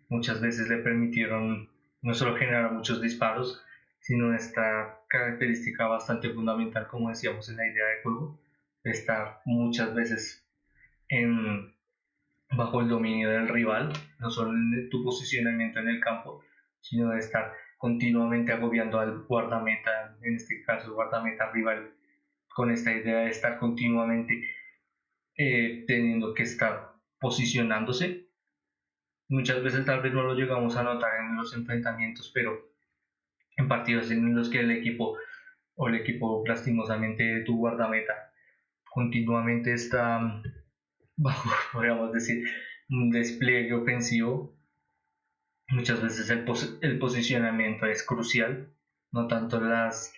muchas veces le permitieron no solo generar muchos disparos, sino esta característica bastante fundamental, como decíamos, en la idea de juego, de estar muchas veces bajo el dominio del rival, no solo en tu posicionamiento en el campo, sino de estar continuamente agobiando al guardameta, en este caso guardameta rival, con esta idea de estar continuamente teniendo que estar posicionándose. Muchas veces tal vez no lo llegamos a notar en los enfrentamientos, pero en partidos en los que el equipo lastimosamente tu guardameta continuamente está bajo, podríamos decir, un despliegue ofensivo, muchas veces el posicionamiento es crucial, no tanto las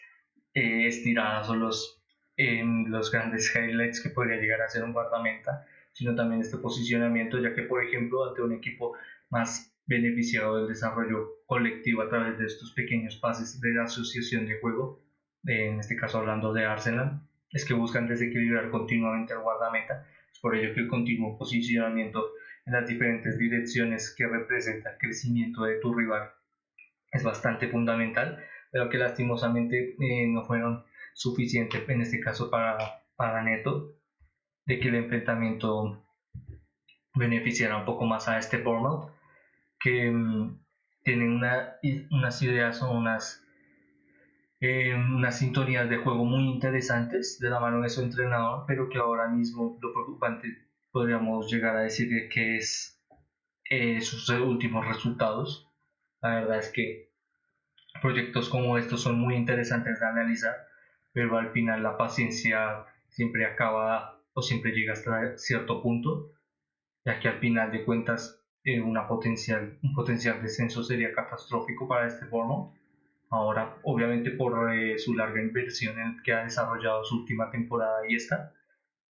estiradas o los grandes highlights que podría llegar a ser un guardameta, sino también este posicionamiento, ya que por ejemplo ante un equipo más beneficiado del desarrollo colectivo a través de estos pequeños pases de asociación de juego, en este caso hablando de Arsenal, es que buscan desequilibrar continuamente al guardameta. Es por ello que el continuo posicionamiento en las diferentes direcciones que representa el crecimiento de tu rival es bastante fundamental, pero que lastimosamente no fueron suficientes en este caso para Neto, de que el enfrentamiento beneficiara un poco más a este Bournemouth. que tienen unas ideas o unas sintonías de juego muy interesantes de la mano de su entrenador, pero que ahora mismo lo preocupante podríamos llegar a decir que es sus últimos resultados. La verdad es que proyectos como estos son muy interesantes de analizar, pero al final la paciencia siempre acaba o siempre llega hasta cierto punto, ya que al final de cuentas un potencial descenso sería catastrófico para este Bournemouth. Ahora, obviamente por su larga inversión en que ha desarrollado su última temporada y esta,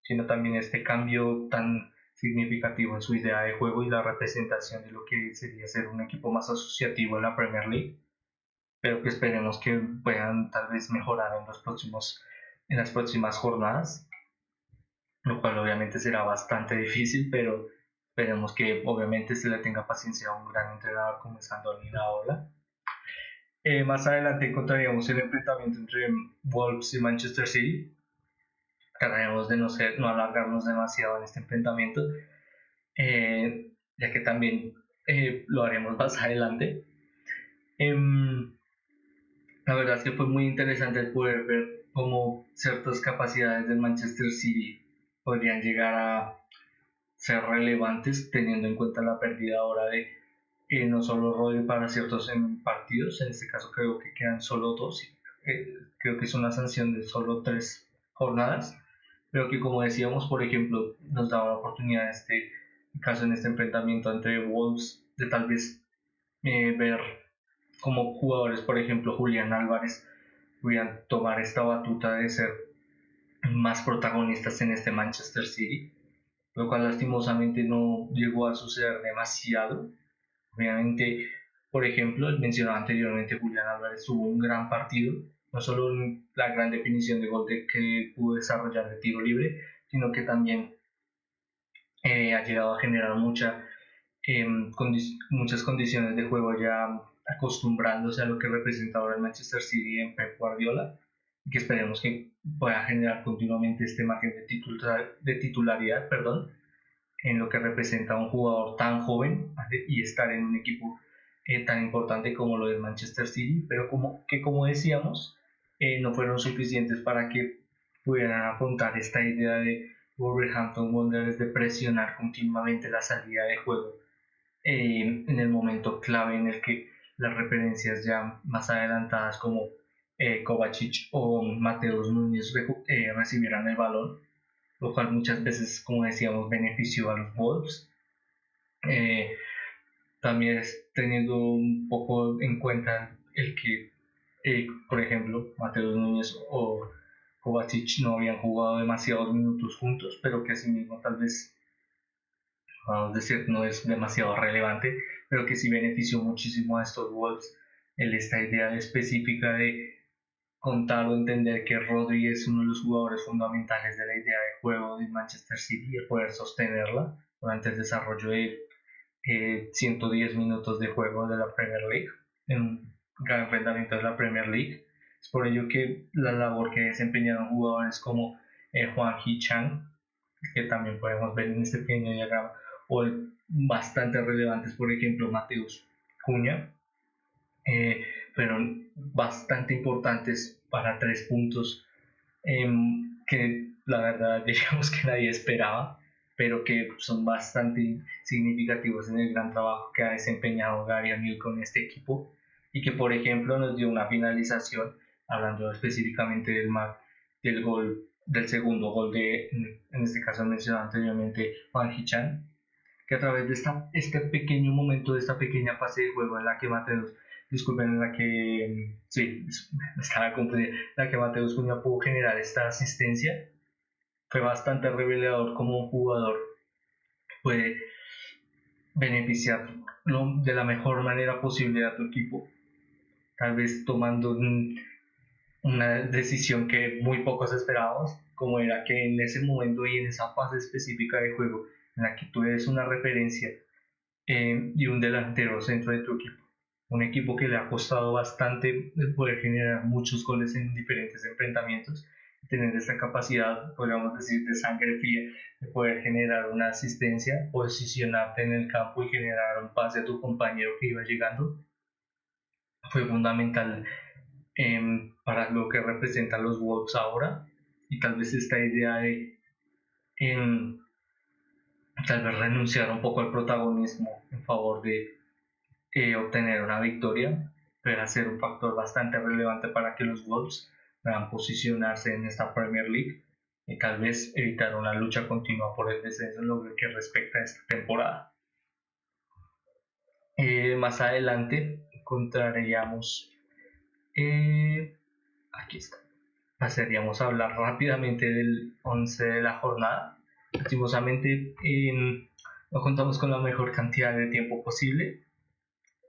sino también este cambio tan significativo en su idea de juego y la representación de lo que sería ser un equipo más asociativo en la Premier League, pero que esperemos que puedan tal vez mejorar en las próximas jornadas, lo cual obviamente será bastante difícil, pero esperemos que obviamente se le tenga paciencia a un gran entrenador como es Andoni Iraola. Más adelante encontraríamos el enfrentamiento entre Wolves y Manchester City. Trataremos de no alargarnos demasiado en este enfrentamiento, ya que también lo haremos más adelante. La verdad es que fue muy interesante el poder ver cómo ciertas capacidades del Manchester City podrían llegar a ser relevantes teniendo en cuenta la pérdida ahora de no solo Rodri para ciertos partidos, en este caso creo que quedan solo dos, creo que es una sanción de solo 3 jornadas, pero que como decíamos, por ejemplo, nos daba la oportunidad en este caso, en este enfrentamiento entre Wolves, de tal vez ver como jugadores, por ejemplo, Julián Álvarez, pudieran tomar esta batuta de ser más protagonistas en este Manchester City, lo cual lastimosamente no llegó a suceder demasiado. Obviamente, por ejemplo, mencionaba anteriormente, Julián Álvarez tuvo un gran partido, no solo en la gran definición de gol que pudo desarrollar de tiro libre, sino que también ha llegado a generar muchas condiciones de juego ya acostumbrándose a lo que representa ahora el Manchester City en Pep Guardiola, y que esperemos que pueda generar continuamente este margen de titularidad, en lo que representa un jugador tan joven y estar en un equipo tan importante como lo del Manchester City, pero como decíamos, no fueron suficientes para que pudieran afrontar esta idea de Wolverhampton Wanderers de presionar continuamente la salida de juego en el momento clave en el que las referencias ya más adelantadas como Kovacic o Mateus Núñez recibieran el balón, lo cual muchas veces, como decíamos, benefició a los Wolves. Eh, También teniendo un poco en cuenta el que, por ejemplo, Mateus Núñez o Kovacic no habían jugado demasiados minutos juntos, pero que asimismo tal vez, vamos a decir, no es demasiado relevante, pero que sí benefició muchísimo a estos Wolves esta idea específica de contar o entender que Rodri es uno de los jugadores fundamentales de la idea de juego de Manchester City y el poder sostenerla durante el desarrollo de 110 minutos de juego de la Premier League, en un gran enfrentamiento de la Premier League. Es por ello que la labor que desempeñaron jugadores como Juan Hee-chan, que también podemos ver en este pequeño diagrama, o bastante relevantes, por ejemplo, Mateus Cunha, fueron bastante importantes para 3 puntos que la verdad diríamos que nadie esperaba, pero que son bastante significativos en el gran trabajo que ha desempeñado Gary O'Neill con este equipo y que por ejemplo nos dio una finalización, hablando específicamente del gol, del segundo gol en este caso mencionado anteriormente, Juan Hichan, que a través de este pequeño momento, de esta pequeña fase de juego en la que Mateus, disculpen, en la que, sí, estaba confundido, en la que Mateus Cunha pudo generar esta asistencia, fue bastante revelador como un jugador puede beneficiar de la mejor manera posible a tu equipo, tal vez tomando una decisión que muy pocos esperábamos, como era que en ese momento y en esa fase específica de juego en la que tú eres una referencia y un delantero centro de tu equipo. Un equipo que le ha costado bastante poder generar muchos goles en diferentes enfrentamientos, tener esta capacidad, podríamos decir, de sangre fría, de poder generar una asistencia, posicionarte en el campo y generar un pase a tu compañero que iba llegando, fue fundamental para lo que representan los Wolves ahora. Y tal vez esta idea de tal vez renunciar un poco al protagonismo en favor de obtener una victoria, pero ser un factor bastante relevante para que los Wolves puedan posicionarse en esta Premier League y tal vez evitar una lucha continua por el descenso en lo que respecta a esta temporada. Más adelante encontraríamos, aquí está, pasaríamos a hablar rápidamente del 11 de la jornada. Lastimosamente no contamos con la mejor cantidad de tiempo posible.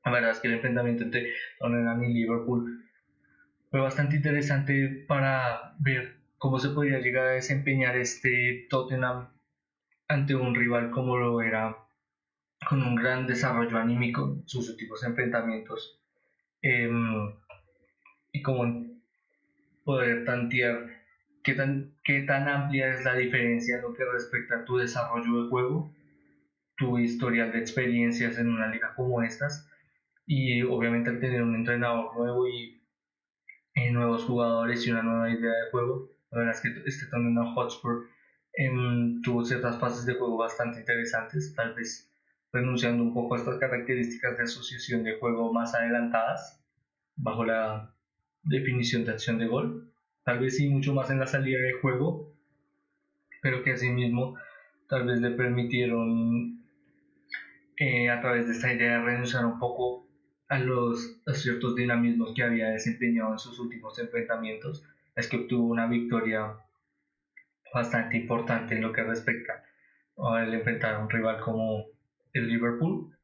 La verdad es que el enfrentamiento entre Tottenham y Liverpool fue bastante interesante para ver cómo se podía llegar a desempeñar este Tottenham ante un rival como lo era, con un gran desarrollo anímico en sus últimos enfrentamientos, y como poder tantear qué tan amplia es la diferencia en lo que respecta a tu desarrollo de juego, tu historial de experiencias en una liga como estas, y obviamente al tener un entrenador nuevo y nuevos jugadores y una nueva idea de juego. La verdad es que este Tottenham Hotspur tuvo ciertas fases de juego bastante interesantes, tal vez renunciando un poco a estas características de asociación de juego más adelantadas bajo la definición de acción de gol, tal vez sí mucho más en la salida de juego, pero que asimismo tal vez le permitieron a través de esta idea de renunciar un poco a ciertos dinamismos que había desempeñado en sus últimos enfrentamientos, es que obtuvo una victoria bastante importante en lo que respecta al enfrentar a un rival como el Liverpool,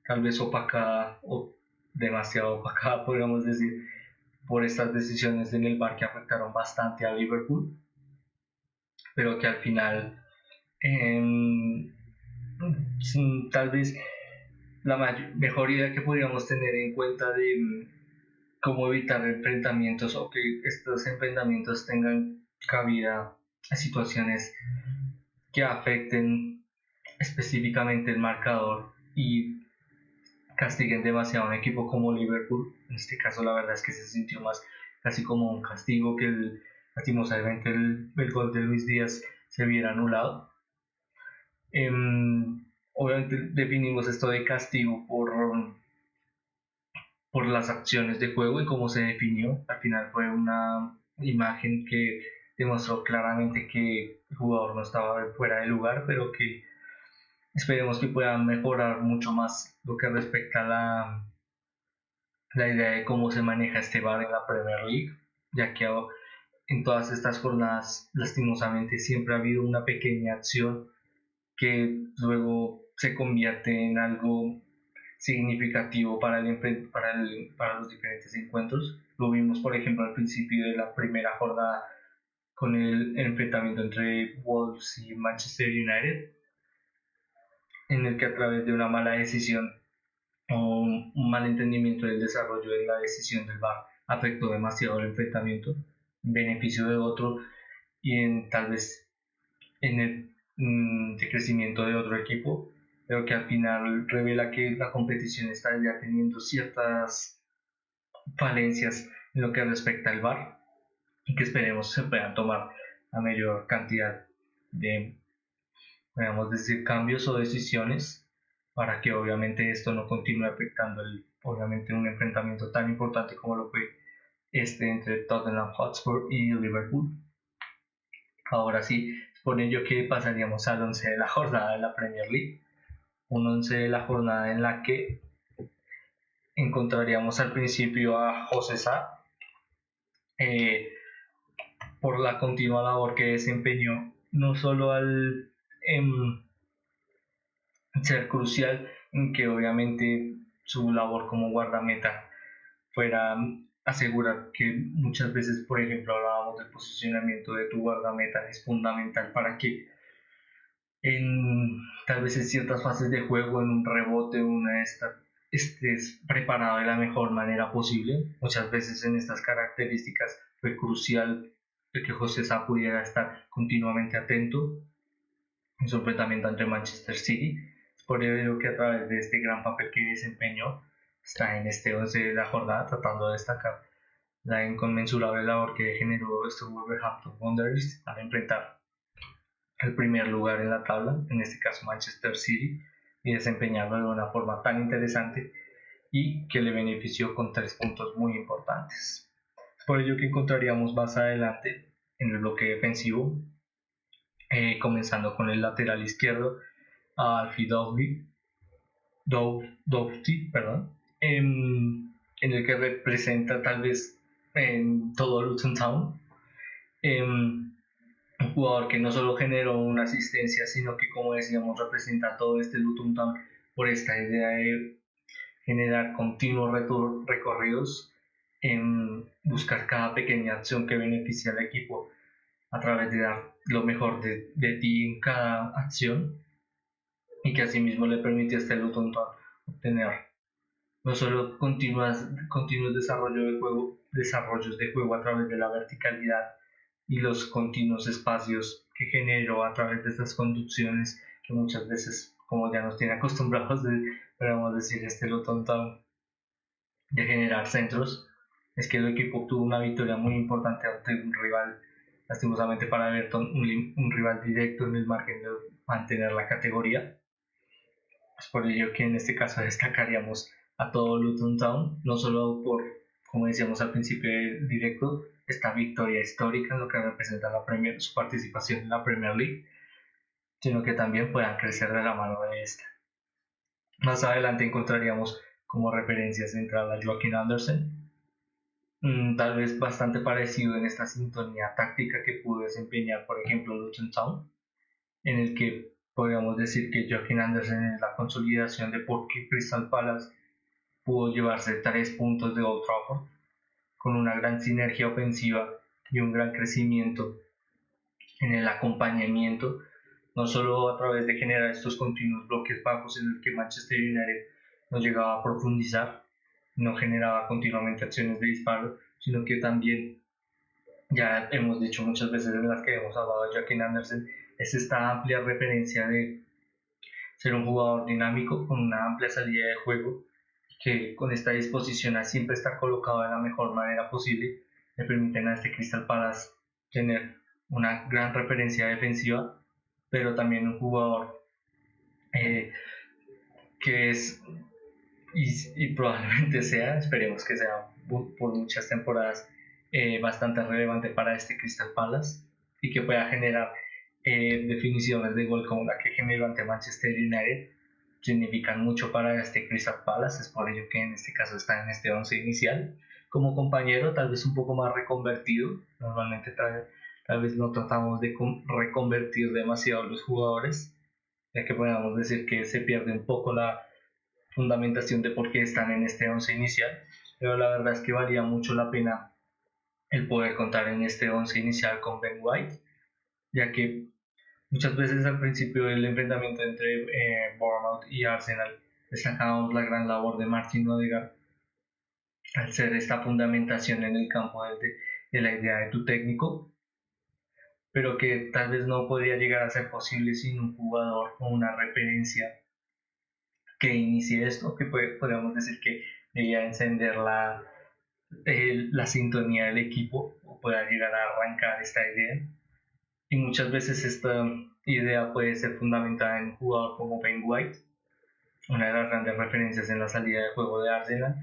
tal vez opacada o demasiado opacada, podríamos decir, por estas decisiones en el VAR que afectaron bastante a Liverpool, pero que al final tal vez la mejor idea que podríamos tener en cuenta de cómo evitar enfrentamientos o que estos enfrentamientos tengan cabida a situaciones que afecten específicamente el marcador y castiguen demasiado a un equipo como Liverpool. En este caso la verdad es que se sintió más casi como un castigo que lastimosamente el gol de Luis Díaz se viera anulado. Obviamente definimos esto de castigo por las acciones de juego y cómo se definió. Al final fue una imagen que demostró claramente que el jugador no estaba fuera de lugar, pero que esperemos que puedan mejorar mucho más lo que respecta a la idea de cómo se maneja este VAR en la Premier League, ya que en todas estas jornadas lastimosamente siempre ha habido una pequeña acción que luego se convierte en algo significativo para los diferentes encuentros. Lo vimos, por ejemplo, al principio de la primera jornada con el enfrentamiento entre Wolves y Manchester United, en el que a través de una mala decisión o un mal entendimiento del desarrollo de la decisión del VAR afectó demasiado el enfrentamiento en beneficio de otro y tal vez en el decrecimiento de otro equipo, pero que al final revela que la competición está ya teniendo ciertas falencias en lo que respecta al VAR y que esperemos se puedan tomar la mayor cantidad de, podemos decir, cambios o decisiones para que obviamente esto no continúe afectando obviamente un enfrentamiento tan importante como lo fue este entre Tottenham Hotspur y Liverpool. Ahora sí, por ello que pasaríamos al 11 de la jornada de la Premier League, un 11 de la jornada en la que encontraríamos al principio a José Sá, por la continua labor que desempeñó, no solo al ser crucial en que obviamente su labor como guardameta fuera asegurar que muchas veces, por ejemplo, hablábamos del posicionamiento de tu guardameta, es fundamental para que tal vez en ciertas fases de juego, en un rebote, estés preparado de la mejor manera posible. Muchas veces en estas características fue crucial de que José Sá pudiera estar continuamente atento en su enfrentamiento ante Manchester City. Es por ello que a través de este gran papel que desempeñó está en este 11 de la jornada, tratando de destacar la inconmensurable labor que generó este Wolverhampton Wanderers al enfrentar el primer lugar en la tabla, en este caso Manchester City, y desempeñarlo de una forma tan interesante y que le benefició con 3 puntos muy importantes. Es por ello que encontraríamos más adelante en el bloque defensivo, comenzando con el lateral izquierdo, a Alfie Doughty, en el que representa tal vez en todo Luton Town, un jugador que no solo generó una asistencia, sino que, como decíamos, representa todo este Luton Town por esta idea de generar continuos recorridos, en buscar cada pequeña acción que beneficia al equipo a través de dar lo mejor de ti en cada acción, y que asimismo le permite a este Luton Town obtener no solo continuos desarrollos de juego a través de la verticalidad y los continuos espacios que generó a través de estas conducciones que muchas veces, como ya nos tiene acostumbrados, podemos decir, este Luton Town, de generar centros, es que el equipo obtuvo una victoria muy importante ante un rival, lastimosamente para Everton, un rival directo en el margen de mantener la categoría. Es por ello que en este caso destacaríamos a todo Luton Town, no solo por, como decíamos al principio del directo, esta victoria histórica en lo que representa su participación en la Premier League, sino que también puedan crecer de la mano de esta. Más adelante encontraríamos como referencia central a Joachim Andersen, tal vez bastante parecido en esta sintonía táctica que pudo desempeñar, por ejemplo, Luton Town, en el que podríamos decir que Joachim Andersen es la consolidación de por qué Crystal Palace pudo llevarse 3 puntos de Old Trafford, con una gran sinergia ofensiva y un gran crecimiento en el acompañamiento, no solo a través de generar estos continuos bloques bajos en el que Manchester United no llegaba a profundizar, no generaba continuamente acciones de disparo, sino que también, ya hemos dicho muchas veces en las que hemos hablado de Joachim Andersen, es esta amplia referencia de ser un jugador dinámico con una amplia salida de juego, que con esta disposición a siempre estar colocado de la mejor manera posible le permiten a este Crystal Palace tener una gran referencia defensiva, pero también un jugador que es y probablemente sea, esperemos que sea por muchas temporadas, bastante relevante para este Crystal Palace, y que pueda generar definiciones de gol como la que generó ante Manchester United. Significan mucho para este Crystal Palace, es por ello que en este caso está en este 11 inicial. Como compañero, tal vez un poco más reconvertido, normalmente tal vez no tratamos de reconvertir demasiado los jugadores, ya que podemos decir que se pierde un poco la fundamentación de por qué están en este 11 inicial, pero la verdad es que valía mucho la pena el poder contar en este 11 inicial con Ben White, ya que muchas veces al principio del enfrentamiento entre Bournemouth y Arsenal destacábamos la gran labor de Martin Odegaard al ser esta fundamentación en el campo de la idea de tu técnico, pero que tal vez no podría llegar a ser posible sin un jugador o una referencia que inicie esto, que podríamos decir que debía encender la sintonía del equipo o pueda llegar a arrancar esta idea. Y muchas veces esta idea puede ser fundamentada en un jugador como Ben White, una de las grandes referencias en la salida de juego de Arsenal,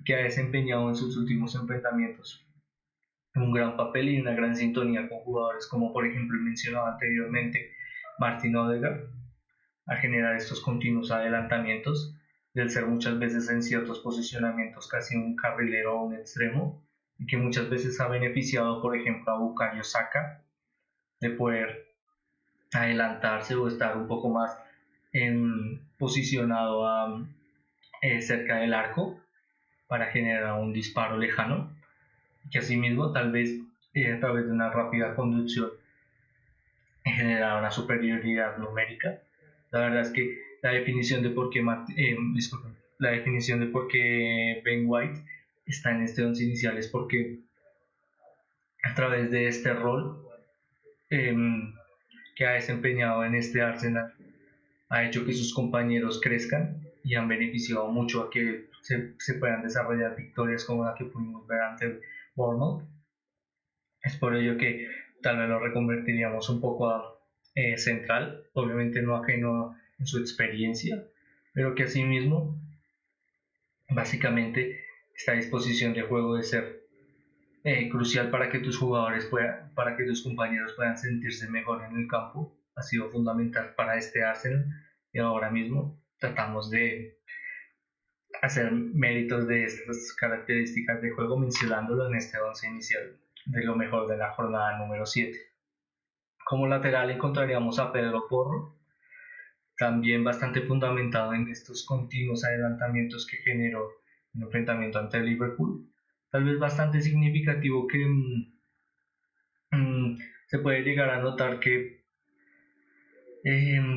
que ha desempeñado en sus últimos enfrentamientos un gran papel y una gran sintonía con jugadores como por ejemplo el mencionado anteriormente Martin Odegaard, a generar estos continuos adelantamientos, del ser muchas veces en ciertos posicionamientos casi un carrilero o un extremo, y que muchas veces ha beneficiado por ejemplo a Bukayo Saka de poder adelantarse o estar un poco más posicionado cerca del arco para generar un disparo lejano, que asimismo tal vez a través de una rápida conducción generar una superioridad numérica. La verdad es que la definición de por qué la definición de por qué Ben White está en este 11 inicial es porque través de este rol que ha desempeñado en este Arsenal, ha hecho que sus compañeros crezcan y han beneficiado mucho a que se puedan desarrollar victorias como la que pudimos ver ante el Bournemouth. Es por ello que tal vez lo reconvertiríamos un poco a central, obviamente no ajeno en su experiencia, pero que asimismo básicamente esta disposición de juego de ser crucial para que tus para que tus compañeros puedan sentirse mejor en el campo, ha sido fundamental para este Arsenal y ahora mismo tratamos de hacer méritos de estas características de juego mencionándolo en este 11 inicial de lo mejor de la jornada número 7. Como lateral encontraríamos a Pedro Porro, también bastante fundamentado en estos continuos adelantamientos que generó el enfrentamiento ante el Liverpool. Tal vez bastante significativo que se puede llegar a notar que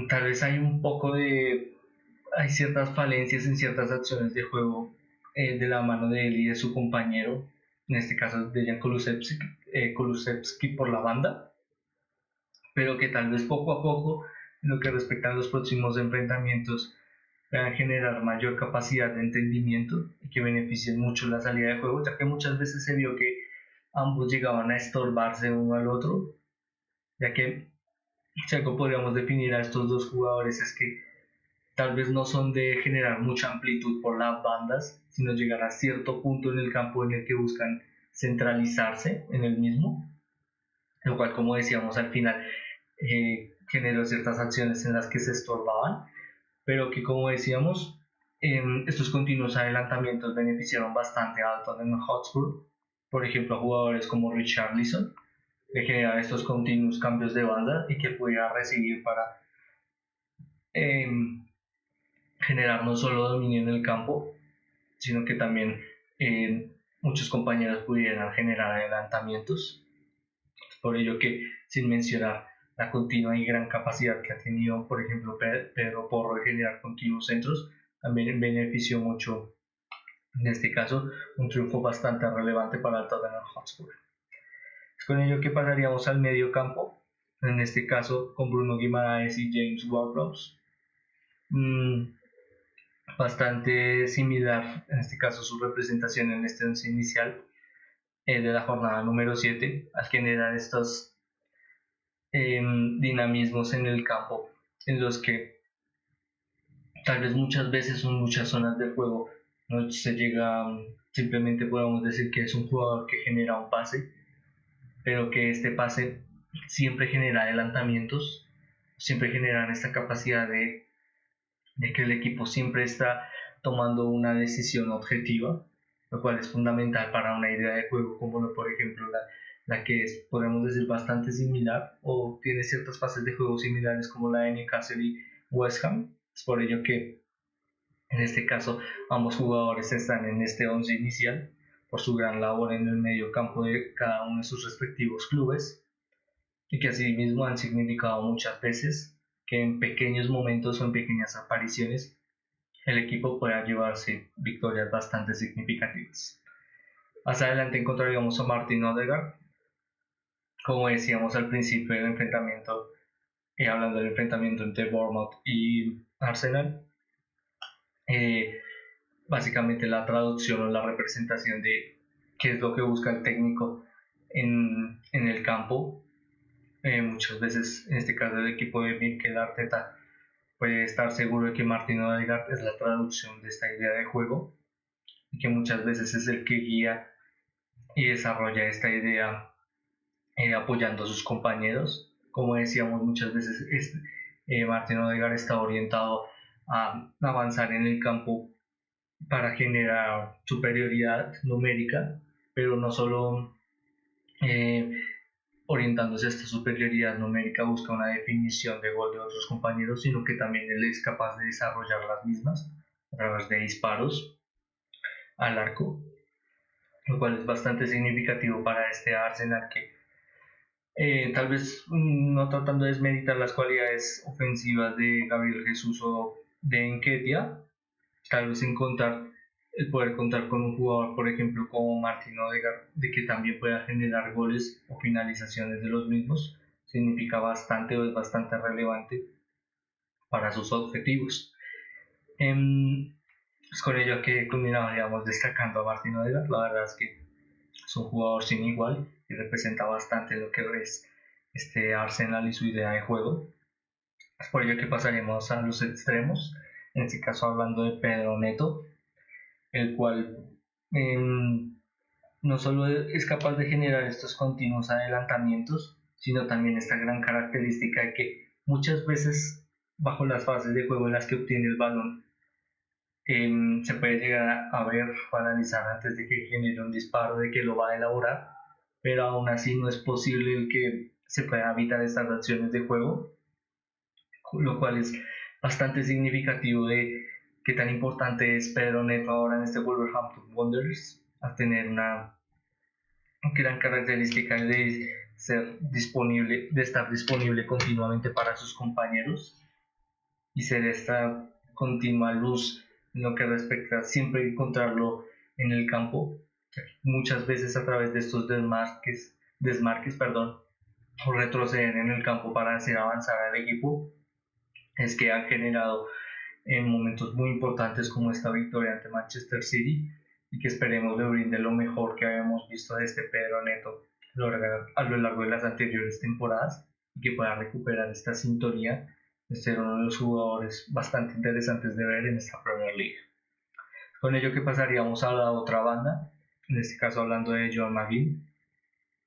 tal vez hay ciertas falencias en ciertas acciones de juego de la mano de él y de su compañero, en este caso de Jan Kulusevski por la banda, pero que tal vez poco a poco, en lo que respecta a los próximos enfrentamientos, puedan generar mayor capacidad de entendimiento y que beneficien mucho la salida de juego, ya que muchas veces se vio que ambos llegaban a estorbarse uno al otro, ya que si algo podríamos definir a estos dos jugadores es que tal vez no son de generar mucha amplitud por las bandas, sino llegar a cierto punto en el campo en el que buscan centralizarse en el mismo, lo cual, como decíamos al final, generó ciertas acciones en las que se estorbaban, pero que, como decíamos, estos continuos adelantamientos beneficiaron bastante a Tottenham Hotspur, por ejemplo a jugadores como Richarlison, de generar estos continuos cambios de banda y que pudiera recibir para generar no solo dominio en el campo, sino que también muchos compañeros pudieran generar adelantamientos. Por ello que, sin mencionar la continua y gran capacidad que ha tenido, por ejemplo, Pedro Porro de generar continuos centros, también benefició mucho, en este caso, un triunfo bastante relevante para el Tottenham Hotspur. Es con ello que pasaríamos al medio campo, en este caso con Bruno Guimaraes y James Ward-Prowse. Bastante similar, en este caso su representación en este once inicial de la jornada número 7, al generar estos dinamismos en el campo, en los que tal vez muchas veces en muchas zonas del juego no se llega, simplemente podemos decir que es un jugador que genera un pase, pero que este pase siempre genera adelantamientos, siempre generan esta capacidad de que el equipo siempre está tomando una decisión objetiva, lo cual es fundamental para una idea de juego como por ejemplo la que es, podemos decir, bastante similar o tiene ciertas fases de juego similares como la de Newcastle y West Ham. Es por ello que en este caso ambos jugadores están en este 11 inicial por su gran labor en el medio campo de cada uno de sus respectivos clubes y que asimismo han significado muchas veces que en pequeños momentos o en pequeñas apariciones el equipo pueda llevarse victorias bastante significativas. Más adelante encontraríamos a Martin Odegaard, como decíamos al principio del enfrentamiento, hablando del enfrentamiento entre Bournemouth y Arsenal, básicamente la traducción o la representación de qué es lo que busca el técnico en el campo. Muchas veces, en este caso el equipo de Mikel Arteta, puede estar seguro de que Martin Odegaard es la traducción de esta idea de juego y que muchas veces es el que guía y desarrolla esta idea apoyando a sus compañeros. Como decíamos muchas veces, Martin Odegaard está orientado a avanzar en el campo para generar superioridad numérica, pero no solo orientándose a esta superioridad numérica busca una definición de gol de otros compañeros, sino que también él es capaz de desarrollar las mismas a través de disparos al arco, lo cual es bastante significativo para este Arsenal que tal vez no tratando de desmeritar las cualidades ofensivas de Gabriel Jesús o de Nketiah, tal vez encontrar el poder contar con un jugador, por ejemplo, como Martin Odegaard, de que también pueda generar goles o finalizaciones de los mismos, significa bastante o es bastante relevante para sus objetivos. Es con ello que culminaríamos destacando a Martin Odegaard. La verdad es que es un jugador sin igual y representa bastante lo que es este Arsenal y su idea de juego. Es por ello que pasaremos a los extremos, en este caso hablando de Pedro Neto, el cual no solo es capaz de generar estos continuos adelantamientos, sino también esta gran característica de que muchas veces bajo las fases de juego en las que obtiene el balón, se puede llegar a ver o analizar antes de que genere un disparo de que lo va a elaborar, pero aún así no es posible el que se pueda evitar estas acciones de juego, lo cual es bastante significativo de qué tan importante es Pedro Neto ahora en este Wolverhampton Wanderers, a tener una gran característica de ser disponible, de estar disponible continuamente para sus compañeros y ser esta continua luz en lo que respecta a siempre encontrarlo en el campo, muchas veces a través de estos desmarques, o retroceder en el campo para hacer avanzar al equipo, es que han generado en momentos muy importantes como esta victoria ante Manchester City y que esperemos le brinde lo mejor que habíamos visto de este Pedro Neto a lo largo de las anteriores temporadas y que pueda recuperar esta sintonía de ser uno de los jugadores bastante interesantes de ver en esta Premier League. Con ello que pasaríamos a la otra banda, en este caso hablando de John McGinn,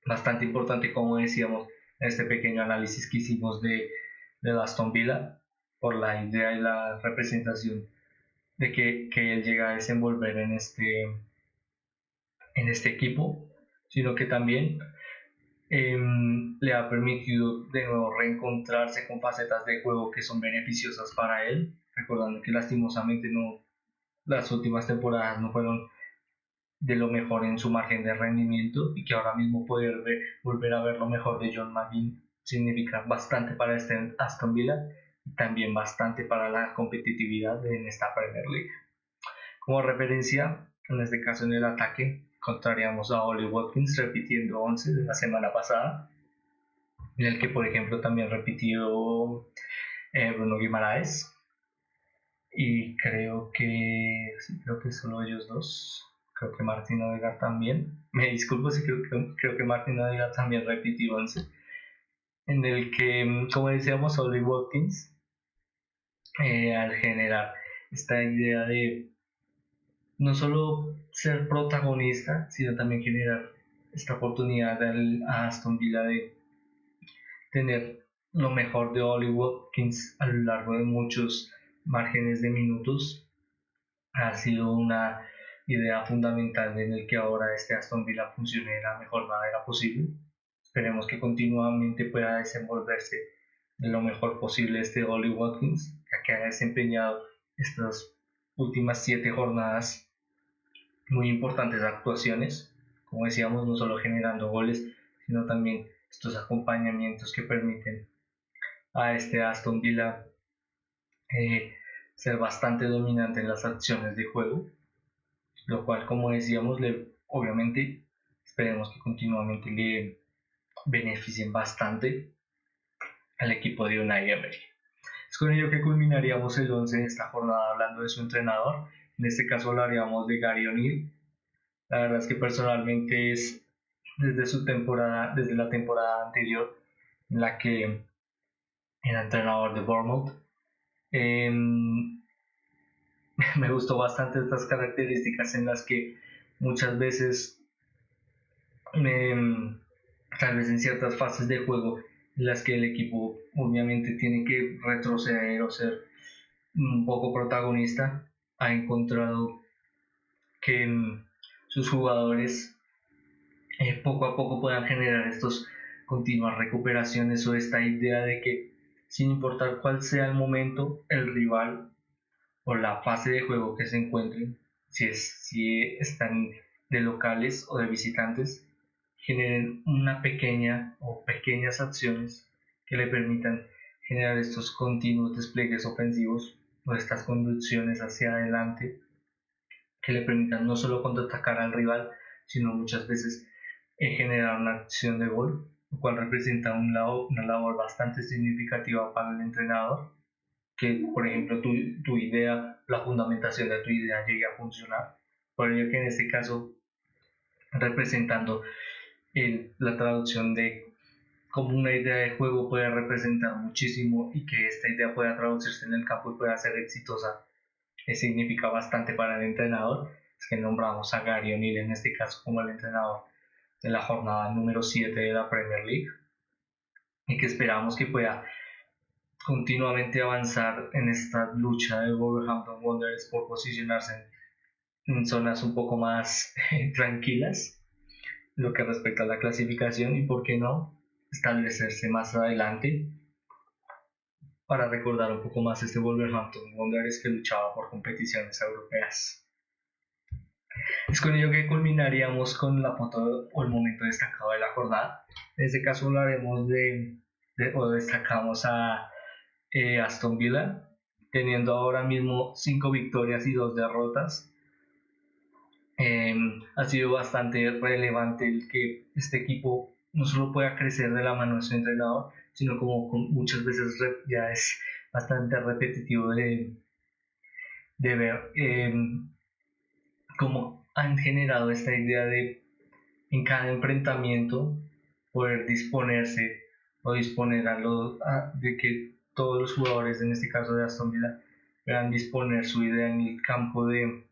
bastante importante como decíamos en este pequeño análisis que hicimos de Aston Villa por la idea y la representación de que él llega a desenvolver en este equipo, sino que también le ha permitido de nuevo reencontrarse con facetas de juego que son beneficiosas para él, recordando que lastimosamente las últimas temporadas no fueron de lo mejor en su margen de rendimiento y que ahora mismo poder volver a ver lo mejor de John McGinn significa bastante para este Aston Villa y también bastante para la competitividad en esta Premier League. Como referencia, en este caso en el ataque, encontraríamos a Ollie Watkins repitiendo 11 de la semana pasada, en el que por ejemplo también repitió Bruno Guimaraes, y creo que solo ellos dos, creo que Martin Odegaard también, me disculpo si creo que Martin Odegaard también repitió 11, en el que, como decíamos, Ollie Watkins, al generar esta idea de no solo ser protagonista, sino también generar esta oportunidad a Aston Villa de tener lo mejor de Ollie Watkins a lo largo de muchos márgenes de minutos. Ha sido una idea fundamental en el que ahora este Aston Villa funcione de la mejor manera posible. Esperemos que continuamente pueda desenvolverse de lo mejor posible este Ollie Watkins, ya que ha desempeñado estas últimas 7 jornadas muy importantes actuaciones, como decíamos, no solo generando goles, sino también estos acompañamientos que permiten a este Aston Villa ser bastante dominante en las acciones de juego, lo cual, como decíamos, obviamente esperemos que continuamente le beneficien bastante al equipo de Unai Emery. Es con ello que culminaríamos el 11 de esta jornada hablando de su entrenador. En este caso hablaríamos de Gary O'Neill. La verdad es que personalmente es desde la temporada anterior en la que era entrenador de Bournemouth. Me gustó bastante estas características en las que muchas veces, tal vez en ciertas fases de juego, en las que el equipo obviamente tiene que retroceder o ser un poco protagonista, ha encontrado que sus jugadores poco a poco puedan generar estos continuas recuperaciones o esta idea de que sin importar cuál sea el momento, el rival o la fase de juego que se encuentren, si están de locales o de visitantes, generen una pequeña o pequeñas acciones que le permitan generar estos continuos despliegues ofensivos o estas conducciones hacia adelante que le permitan no solo contraatacar al rival, sino muchas veces generar una acción de gol, lo cual representa una labor bastante significativa para el entrenador, que por ejemplo tu idea, la fundamentación de tu idea llegue a funcionar, por ello que en este caso representando la traducción de cómo una idea de juego puede representar muchísimo y que esta idea pueda traducirse en el campo y pueda ser exitosa, significa bastante para el entrenador. Es que nombramos a Gary O'Neill en este caso como el entrenador de la jornada número 7 de la Premier League y que esperamos que pueda continuamente avanzar en esta lucha de Wolverhampton Wanderers por posicionarse en zonas un poco más tranquilas lo que respecta a la clasificación y por qué no establecerse más adelante para recordar un poco más este Wolverhampton Wanderers que luchaba por competiciones europeas. Es con ello que culminaríamos con la foto o el momento destacado de la jornada. En este caso hablaremos o destacamos a Aston Villa, teniendo ahora mismo 5 victorias y 2 derrotas. Ha sido bastante relevante el que este equipo no solo pueda crecer de la mano de su entrenador, sino como muchas veces ya es bastante repetitivo de ver cómo han generado esta idea de en cada enfrentamiento poder disponerse o disponer de que todos los jugadores, en este caso de Aston Villa, puedan disponer su idea en el campo de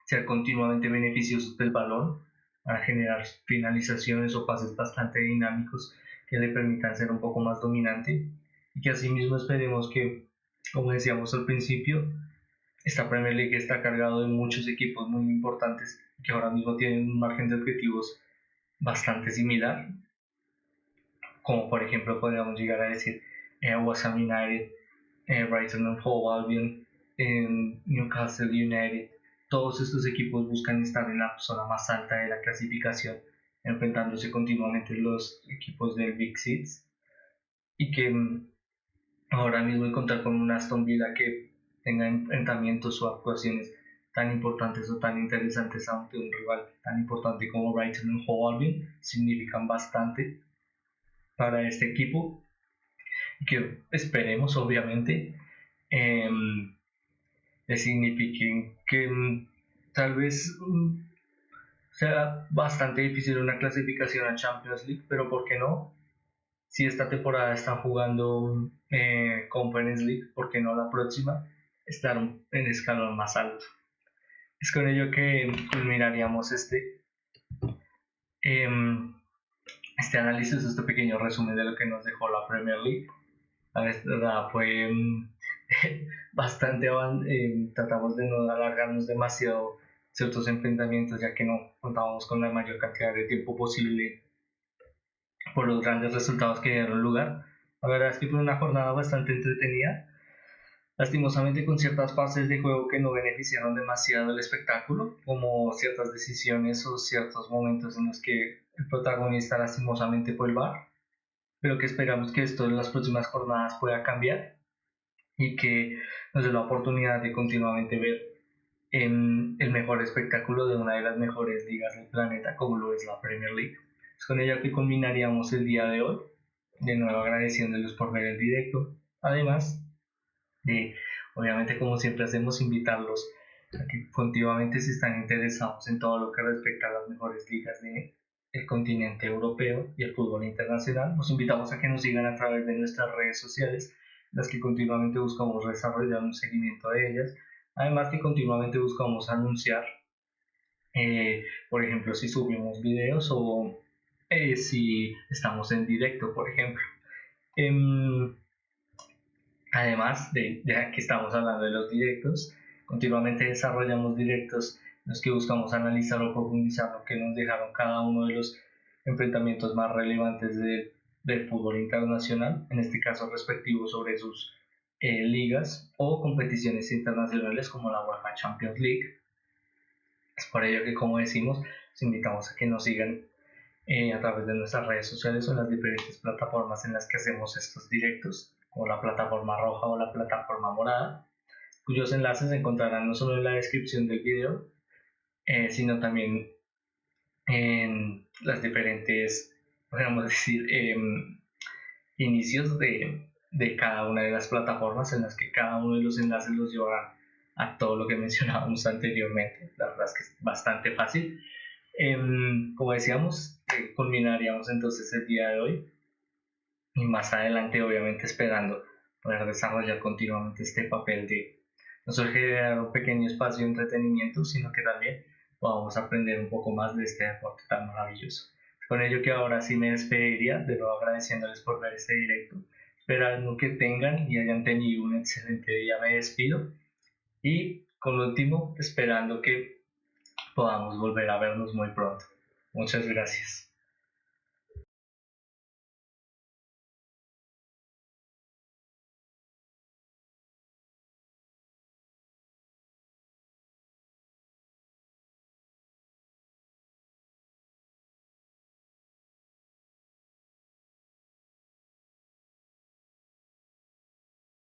ser continuamente beneficiosos del balón para generar finalizaciones o pases bastante dinámicos que le permitan ser un poco más dominante y que asimismo esperemos que, como decíamos al principio, esta Premier League está cargado de muchos equipos muy importantes que ahora mismo tienen un margen de objetivos bastante similar, como por ejemplo podríamos llegar a decir West Ham United, Brighton and Hove Albion, Newcastle United. Todos estos equipos buscan estar en la zona más alta de la clasificación, enfrentándose continuamente los equipos del Big Six y que ahora mismo contar con un Aston Villa que tenga enfrentamientos o actuaciones tan importantes o tan interesantes ante un rival tan importante como Brighton and Hove Albion significan bastante para este equipo y que esperemos obviamente le signifiquen que tal vez sea bastante difícil una clasificación a Champions League, pero ¿por qué no? Si esta temporada están jugando Conference League, ¿por qué no la próxima estar en escalón más alto? Es con ello que culminaríamos este análisis, este pequeño resumen de lo que nos dejó la Premier League. La verdad fue bastante tratamos de no alargarnos demasiado ciertos enfrentamientos ya que no contábamos con la mayor cantidad de tiempo posible por los grandes resultados que dieron lugar. La verdad es que fue una jornada bastante entretenida, lastimosamente con ciertas fases de juego que no beneficiaron demasiado el espectáculo, como ciertas decisiones o ciertos momentos en los que el protagonista lastimosamente fue el VAR, pero que esperamos que esto en las próximas jornadas pueda cambiar y que nos dé la oportunidad de continuamente ver el mejor espectáculo de una de las mejores ligas del planeta como lo es la Premier League. Es con ella que culminaríamos el día de hoy, de nuevo agradeciéndoles por ver el directo, además de, obviamente como siempre hacemos, invitarlos a que continuamente si están interesados en todo lo que respecta a las mejores ligas del continente europeo y el fútbol internacional, los invitamos a que nos sigan a través de nuestras redes sociales, las que continuamente buscamos desarrollar un seguimiento de ellas, además que continuamente buscamos anunciar, por ejemplo, si subimos videos o si estamos en directo, por ejemplo. Además de que estamos hablando de los directos, continuamente desarrollamos directos en los que buscamos analizar o profundizar lo que nos dejaron cada uno de los enfrentamientos más relevantes del fútbol internacional, en este caso respectivo sobre sus ligas o competiciones internacionales como la UEFA Champions League. Es por ello que, como decimos, los invitamos a que nos sigan a través de nuestras redes sociales o las diferentes plataformas en las que hacemos estos directos, como la plataforma roja o la plataforma morada. cuyos enlaces se encontrarán no solo en la descripción del video, sino también en las diferentes, podríamos decir, inicios de cada una de las plataformas en las que cada uno de los enlaces los llevará a todo lo que mencionábamos anteriormente. La verdad es que es bastante fácil. Como decíamos, culminaríamos entonces el día de hoy y más adelante obviamente esperando poder desarrollar continuamente este papel de no solo generar un pequeño espacio de entretenimiento, sino que también podamos aprender un poco más de este deporte tan maravilloso. Con ello que ahora sí me despediría, de nuevo agradeciéndoles por ver este directo. Esperando que tengan y hayan tenido un excelente día, me despido. Y con último, esperando que podamos volver a vernos muy pronto. Muchas gracias.